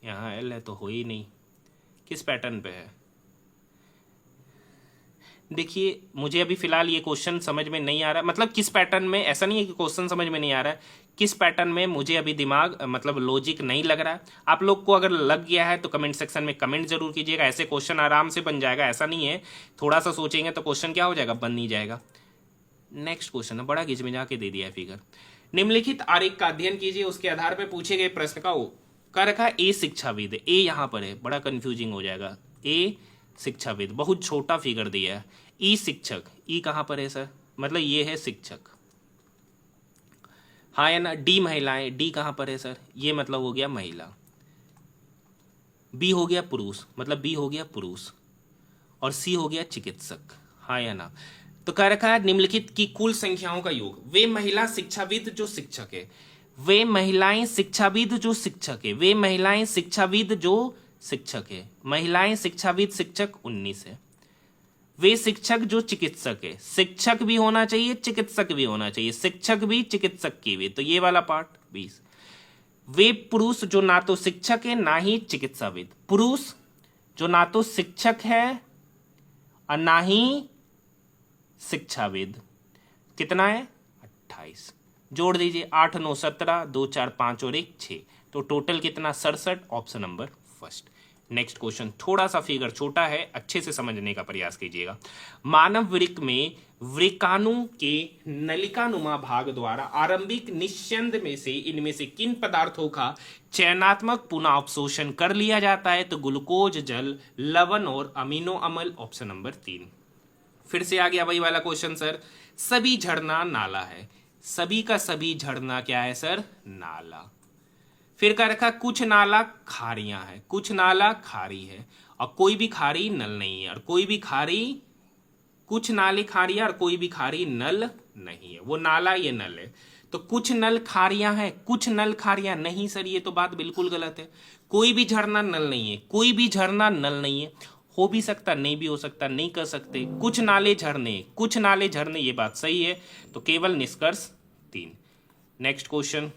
यहाँ एल है तो हो ही नहीं, किस पैटर्न पे है। देखिए मुझे अभी फिलहाल ये क्वेश्चन समझ में नहीं आ रहा, मतलब किस पैटर्न में, ऐसा नहीं है कि क्वेश्चन समझ में नहीं आ रहा है, किस पैटर्न में मुझे अभी दिमाग मतलब लॉजिक नहीं लग रहा है। आप लोग को अगर लग गया है तो कमेंट सेक्शन में कमेंट जरूर कीजिएगा, ऐसे क्वेश्चन आराम से बन जाएगा, ऐसा नहीं है थोड़ा सा सोचेंगे तो क्वेश्चन क्या हो जाएगा, बन नहीं जाएगा। नेक्स्ट क्वेश्चन है, बड़ा घिच में जाके दे दिया है फिगर। निम्नलिखित आरेख का अध्ययन कीजिए, उसके आधार पर पूछे गए प्रश्न का कर रखा ए शिक्षाविद, ए यहाँ पर है, बड़ा कंफ्यूजिंग हो जाएगा। ए शिक्षाविद, बहुत छोटा फिगर दिया है। ई शिक्षक, ई कहां पर है सर, मतलब ये है शिक्षक, हाँ या ना। डी महिलाएं, डी कहां पर है सर, ये मतलब हो गया महिला। बी हो गया पुरुष, मतलब बी हो गया पुरुष, और सी हो गया चिकित्सक, हाँ या ना। तो कह रखा है निम्नलिखित की कुल संख्याओं का योग, वे महिला शिक्षाविद जो शिक्षक है, वे महिलाएं शिक्षाविद जो शिक्षक है, वे महिलाएं शिक्षाविद जो शिक्षक है, महिलाएं शिक्षाविद शिक्षक 19 है। वे शिक्षक जो चिकित्सक है, शिक्षक भी होना चाहिए चिकित्सक भी होना चाहिए, शिक्षक भी चिकित्सक की भी, तो ये वाला पार्ट 20। वे पुरुष जो ना तो शिक्षक है ना ही चिकित्साविद, पुरुष जो ना तो शिक्षक है और ना ही शिक्षाविद, कितना है 28, जोड़ दीजिए 8 9 17, 2 4 5 और 1 6, तो टोटल कितना 67, option number first. Next question, थोड़ा सा फिगर छोटा है, अच्छे से समझने का प्रयास कीजिएगा। मानव वृक्क में वृक्काणु के नलिकानुमा भाग द्वारा आरंभिक निस्यंद में से इनमें से किन पदार्थों का चयनात्मक पुनः अवशोषण कर लिया जाता है, तो ग्लूकोज, जल, लवण और अमीनो अम्ल, ऑप्शन नंबर 3। फिर से आ गया वही वाला क्वेश्चन सर, सभी झरना नाला है, सभी का सभी झरना क्या है सर, नाला। फिर कह रखा कुछ नाला खारियां है, कुछ नाला खारी है और कोई भी खारी नल नहीं है, और कोई भी खारी, कुछ नाले खारियां और कोई भी खारी नल नहीं है, वो नाला ये नल है। तो कुछ नल खारियां हैं, कुछ नल खारियां नहीं सर, ये तो बात बिल्कुल गलत है। कोई भी झरना नल नहीं है, कोई भी झरना नल नहीं है, हो भी सकता नहीं भी हो सकता, नहीं कर सकते। कुछ नाले झरने, कुछ नाले झरने, ये बात सही है, तो केवल निष्कर्ष 3। नेक्स्ट क्वेश्चन,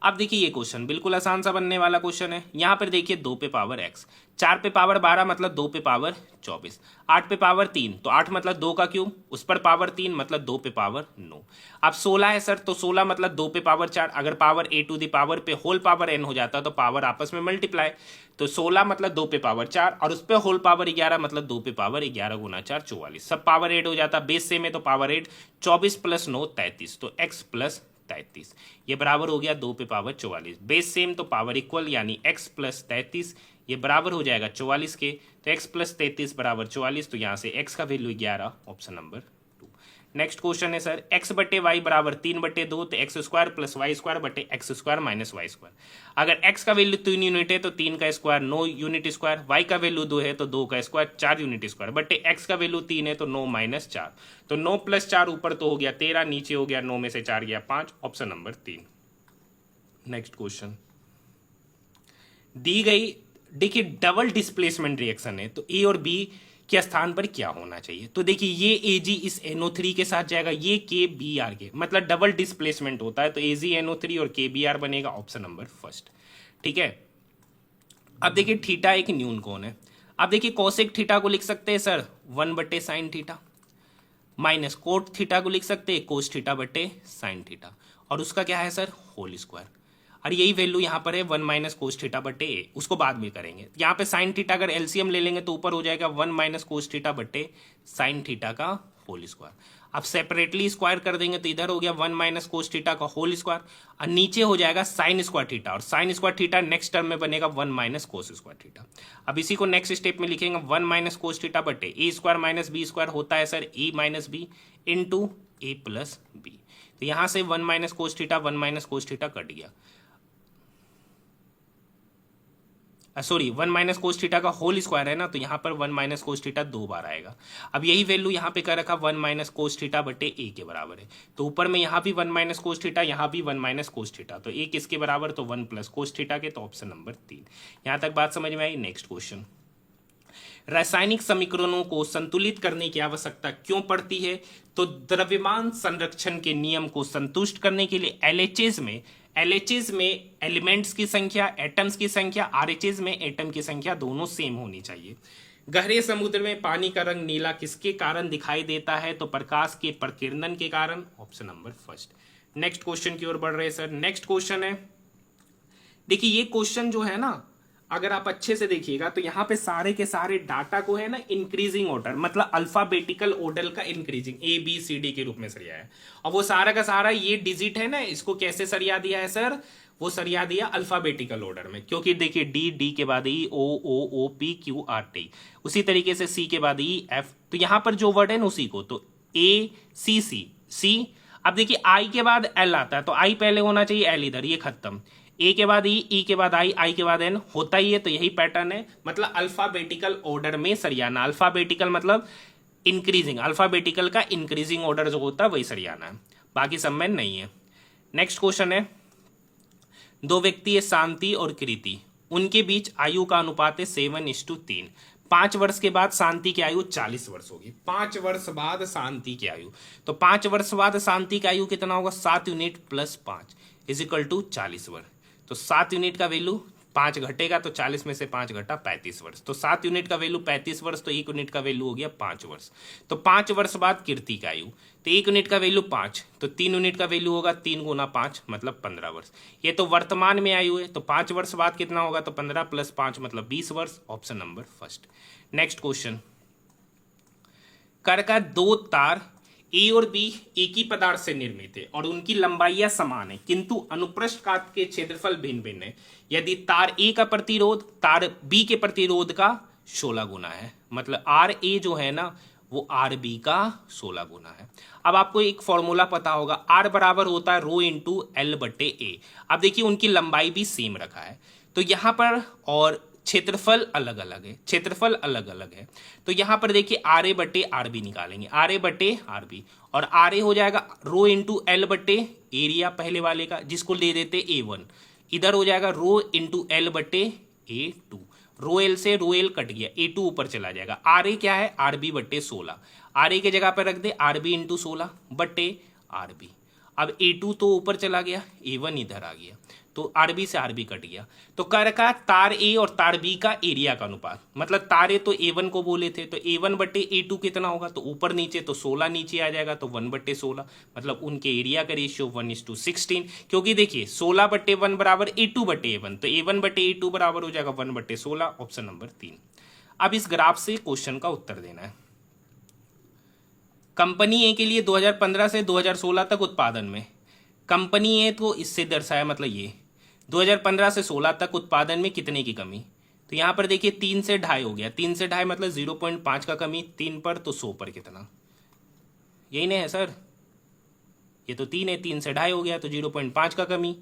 अब देखिए ये क्वेश्चन बिल्कुल आसान सा बनने वाला क्वेश्चन है। यहां पर देखिए 2 पे पावर x, 4 पे पावर 12 मतलब 2 पे पावर 24, 8 पे पावर 3 तो 8 मतलब 2 का क्यूब, उस पर पावर 3 मतलब 2 पे पावर 9। अब 16 है सर, तो 16 मतलब 2 पे पावर 4, अगर power a to the power पे होल पावर n हो जाता तो पावर आपस में मल्टीप्लाई, तो 16 मतलब 2 पे पावर 4 और उस पर होल पावर 11 मतलब 2 पे पावर 11 गुना 4 44, सब पावर 8 हो जाता, बेस सेम है तो पावर 8, 24 + 9 33, तो x + 33 ये बराबर हो गया 2 पे पावर 44, बेस सेम तो पावर इक्वल, यानी x + 33 ये बराबर हो जाएगा 44 के, तो x + 33 = 44, तो यहाँ से x का value 11, option number 2। Next question है सर x बटे वाई बराबर 3/2 तो x square plus y square बटे x square minus y square. अगर x का वैल्यू 3 यूनिट है तो 3 का स्क्वायर 9 यूनिट स्क्वायर, y का वैल्यू 2 है तो 2 का स्क्वायर 4 यूनिट स्क्वायर बटे x का वैल्यू 3 है तो 9 माइनस 4, तो 9 प्लस 4 ऊपर तो हो गया 13, नीचे हो गया 9 में से 4 गया 5, ऑप्शन नंबर 3। नेक्स्ट क्वेश्चन दी गई, देखिए डबल डिस्प्लेसमेंट रिएक्शन है तो ए और बी के स्थान पर क्या होना चाहिए। तो देखिए ये एजी इस NO3 के साथ जाएगा, ये KBr के, मतलब डबल डिस्प्लेसमेंट होता है तो AgNO3 और KBr बनेगा, ऑप्शन नंबर फर्स्ट। ठीक है, अब देखिए थीटा एक न्यून कोण है। अब देखिए कोसेक थीटा को लिख सकते हैं sir 1/sin theta, minus cot theta को लिख सकते हैं कोस थीटा बटे साइन थीटा, और उसका क्या है सर होल स्क्वायर। और यही वैल्यू यहाँ पर है 1 माइनस कोस थीटा बटे ए, उसको बाद में करेंगे। यहाँ पे साइन थीटा अगर एलसीएम ले लेंगे तो ऊपर हो जाएगा 1 माइनस कोस थीटा बटे साइन थीटा का होल स्क्वायर। अब सेपरेटली स्क्वायर कर देंगे तो इधर हो गया 1 माइनस कोस थीटा का होल स्क्वायर, और नीचे हो जाएगा साइन स्क्वायर थीटा, और sine square theta next term में बनेगा 1 माइनस कोस स्क्वायर थीटा। अब इसी को नेक्स्ट स्टेप में लिखेंगे 1 माइनस कोस थीटा बटे ए स्क्वायर माइनस बी स्क्वायर होता है सर ए माइनस बी इंटू ए प्लस बी। तो यहाँ से 1 minus cos theta 1 minus cos theta cut गया, सॉरी 1 माइनस कोस थीटा का होल स्क्वायर है ना, तो यहाँ पर 1 माइनस कोस थीटा 2 बार आएगा। अब यही वैल्यू यहाँ पे कर रखा 1 माइनस कोस थीटा बटे ए के बराबर है, तो ऊपर में यहाँ भी 1 माइनस कोस थीटा, यहाँ भी 1 माइनस कोस थीटा, तो ए किसके बराबर, तो 1 प्लस कोस थीटा के, तो ऑप्शन नंबर 3। यहाँ तक बात समझ में आई। नेक्स्ट क्वेश्चन, रासायनिक समीकरणों को संतुलित करने की आवश्यकता क्यों पड़ती है। तो द्रव्यमान संरक्षण के नियम को संतुष्ट करने के लिए LHS में एलिमेंट्स की संख्या, एटम्स की संख्या, RHS में एटम की संख्या दोनों सेम होनी चाहिए। गहरे समुद्र में पानी का रंग नीला किसके कारण दिखाई देता है, तो प्रकाश के प्रकीर्णन के कारण, option number first. Next question की ओर बढ़ रहे हैं सर। नेक्स्ट क्वेश्चन है, देखिए ये क्वेश्चन जो है ना, अगर आप अच्छे से देखिएगा तो यहाँ पे सारे के सारे डाटा को है ना इंक्रीजिंग ऑर्डर, मतलब अल्फाबेटिकल ऑर्डर का इंक्रीजिंग ABCD के रूप में सरिया है, और वो सारा का सारा ये डिजिट है ना, इसको कैसे सरिया दिया है सर, वो सरिया दिया अल्फाबेटिकल ऑर्डर में, क्योंकि देखिए D के बाद E, OOPQRT, उसी तरीके से C के बाद EF, तो यहाँ पर जो वर्ड है ना उसी को, तो ACC। अब देखिए I के बाद L आता है, तो I पहले होना चाहिए, L इधर, ये खत्म, ए के बाद ई के बाद आई के बाद एन होता ही है, तो यही पैटर्न है, मतलब अल्फाबेटिकल ऑर्डर में सरियाना। अल्फाबेटिकल मतलब इंक्रीजिंग, अल्फाबेटिकल का इंक्रीजिंग ऑर्डर जो होता है वही सरियाना है, बाकी सब में नहीं है। नेक्स्ट क्वेश्चन है, दो व्यक्ति है शांति और कृति, उनके बीच आयु का अनुपात है 7:3। 5 वर्ष के बाद शांति की आयु 40 वर्ष होगी। 5 वर्ष बाद शांति की आयु, तो 5 वर्ष बाद शांति की आयु कितना होगा, 7 यूनिट प्लस 5 इजिकल टू 40 वर्ष। तो 7 यूनिट का वैल्यू 5 घटेगा, तो 40 में से 5 घटा 35 वर्ष, तो 7 यूनिट का वैल्यू 35 वर्ष, तो 1 यूनिट का वैल्यू हो गया 5 वर्ष। तो 5 वर्ष बाद कीर्ति का आयु, तो 1 यूनिट का वैल्यू 5, तो 3 यूनिट का वैल्यू होगा 3 गुना 5 मतलब 15 वर्ष। ये तो वर्तमान में आयु है, तो 5 वर्ष बाद कितना होगा, तो 15 प्लस 5 मतलब 20 वर्ष, option number first. Next question, कर का 2 तार ए और बी एक ही पदार्थ से निर्मित है और उनकी लंबाइयां समान है, किंतु अनुप्रस्थ काट के क्षेत्रफल भिन्न भिन्न है। यदि तार ए का प्रतिरोध तार बी के प्रतिरोध का 16 गुना है, मतलब आर ए जो है ना वो आर बी का 16 गुना है। अब आपको एक फॉर्मूला पता होगा, आर बराबर होता है रो इंटू एल बटे ए। अब देखिए उनकी लंबाई भी सेम रखा है, तो यहां पर और क्षेत्रफल अलग अलग है, क्षेत्रफल अलग अलग है, तो यहां पर देखिए आर ए बटे आर बी निकालेंगे, आर ए बटे आर बी, और आर ए हो जाएगा रो इंटू एल बटे एरिया पहले वाले का, जिसको ले देते A1, इधर हो जाएगा रो इंटू एल बटे A2, रो एल से रो एल कट गया, A2 ऊपर चला जाएगा। आर ए क्या है, आर बी बटे 16, आर ए के जगह पर रख दे आर बी इंटू 16 बटे आर बी। अब A2 तो ऊपर चला गया, A1 इधर आ गया, तो आरबी से आरबी कट गया। तो कर का तार ए और तार बी का एरिया का अनुपात, मतलब तार ए तो A1 को बोले थे, तो A1 बटे A2 कितना होगा, तो ऊपर नीचे तो 16 नीचे आ जाएगा, तो 1 बटे 16, मतलब उनके एरिया का रेशियो 1:16, क्योंकि देखिए 16 बटे 1 बराबर A2 बटे A1, तो A1 बटे A2 बराबर हो जाएगा 1 बटे 16, ऑप्शन नंबर 3। अब इस ग्राफ से क्वेश्चन का उत्तर देना है। कंपनी ए के लिए 2015 से 2016 तक उत्पादन में, कंपनी ए तो इससे दर्शाया, मतलब ये 2015 से 16 तक उत्पादन में कितने की कमी, तो यहां पर देखिए 3 से 2.5 हो गया, 3 से 2.5 मतलब 0.5 का कमी, 3 पर तो 100 पर कितना, यही नहीं है सर, ये तो 3 है, 3 से 2.5 हो गया तो 0.5 का कमी।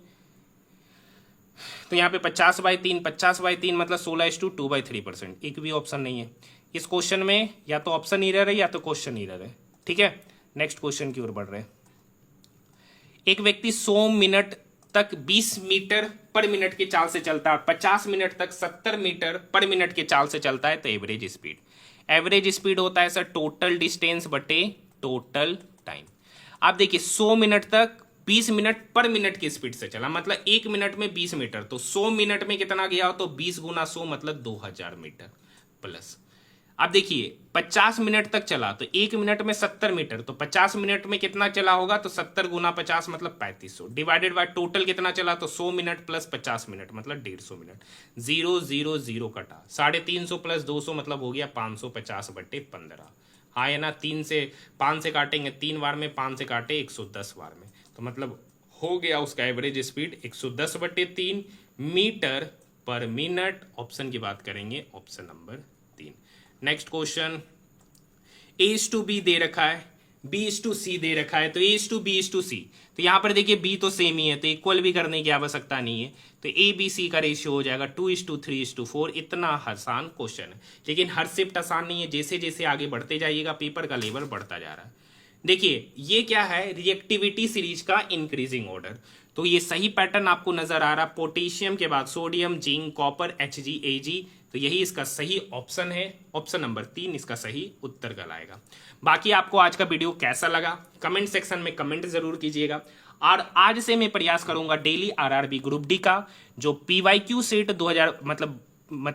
तो यहाँ पे 50/3 50/3 मतलब 16:2/3%। एक भी ऑप्शन नहीं है इस क्वेश्चन में, या तो ऑप्शन एरर है या तो क्वेश्चन एरर है। ठीक है, नेक्स्ट क्वेश्चन की ओर बढ़ रहे हैं। एक व्यक्ति 100 मिनट तक 20 मीटर पर मिनट की चाल से चलता है, 50 मिनट तक 70 मीटर पर मिनट की चाल से चलता है, तो एवरेज स्पीड। एवरेज स्पीड होता है सर टोटल डिस्टेंस बटे टोटल टाइम। आप देखिए 100 मिनट तक 20 मिनट पर मिनट की स्पीड से चला, मतलब 1 मिनट में 20 मीटर, तो 100 मिनट में कितना गया हो, तो 20 गुना 100 मतलब 2000 मीटर प्लस। अब देखिए 50 मिनट तक चला तो 1 मिनट में 70 मीटर, तो 50 मिनट में कितना चला होगा, तो 70 गुना 50 मतलब 3500 डिवाइडेड बाय टोटल कितना चला, तो 100 मिनट प्लस 50 मिनट मतलब 150 मिनट। 0 0 0 कटा, 350 प्लस 200 मतलब हो गया 550/15। हाँ है ना, 3 से 5 से काटेंगे 3 बार में, 5 से काटे 110 बार में, तो मतलब हो गया उसका average speed 110/3 metre per minute. Option की बात करेंगे, option number 3। Next question, A/B दे रखा है, B/C दे रखा है, तो A/B/C, तो यहां पर देखिए B तो सेम ही है, तो इक्वल भी करने की आवश्यकता नहीं है, तो ABC का रेशियो हो जाएगा 2:3:4। इतना आसान क्वेश्चन है, लेकिन हर शिफ्ट आसान नहीं है, जैसे जैसे आगे बढ़ते जाइएगा पेपर का लेवल बढ़ता जा रहा है। देखिए ये क्या है, रिएक्टिविटी सीरीज का इंक्रीजिंग ऑर्डर, तो ये सही पैटर्न आपको नजर आ रहा, पोटेशियम के बाद sodium, zinc, copper, Hg, Ag, तो यही इसका सही ऑप्शन है, ऑप्शन नंबर 3 इसका सही उत्तर कहलाएगा। बाकी आपको आज का वीडियो कैसा लगा कमेंट सेक्शन में कमेंट जरूर कीजिएगा, और आज से मैं प्रयास करूंगा डेली आरआरबी ग्रुप डी का जो पीवाईक्यू सेट 2000 मतलब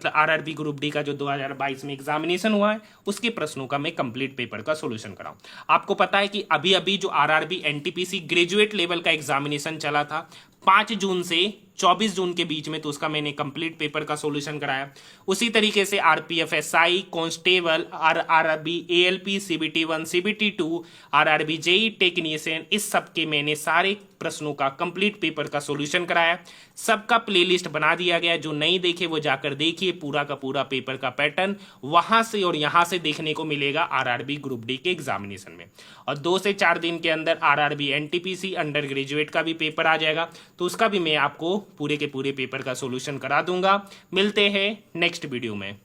आरआरबी ग्रुप डी का जो 2022 में एग्जामिनेशन हुआ है उसके प्रश्नों का मैं कंप्लीट पेपर का सॉल्यूशन कराऊं। आपको पता है कि अभी अभी जो आरआरबी एनटीपीसी ग्रेजुएट लेवल का एग्जामिनेशन चला था 5 जून से 24 जून के बीच में, तो उसका मैंने कंप्लीट पेपर का सॉल्यूशन कराया। उसी तरीके से RPF SI, constable, RRB ALP, CBT1, CBT2, RRB JE technician, इस सब के मैंने सारे प्रश्नों का कंप्लीट पेपर का सॉल्यूशन कराया। सबका प्लेलिस्ट बना दिया गया, जो नहीं देखे वो जाकर देखिए, पूरा का पूरा पेपर का पैटर्न वहां से और यहां से देखने को मिलेगा आरआरबी ग्रुप डी के एग्जामिनेशन में। और 2 से 4 दिन के अंदर आरआरबी एनटीपीसी अंडर ग्रेजुएट का भी पेपर आ जाएगा, तो उसका भी मैं आपको पूरे के पूरे पेपर का सॉल्यूशन करा दूंगा। मिलते हैं नेक्स्ट वीडियो में।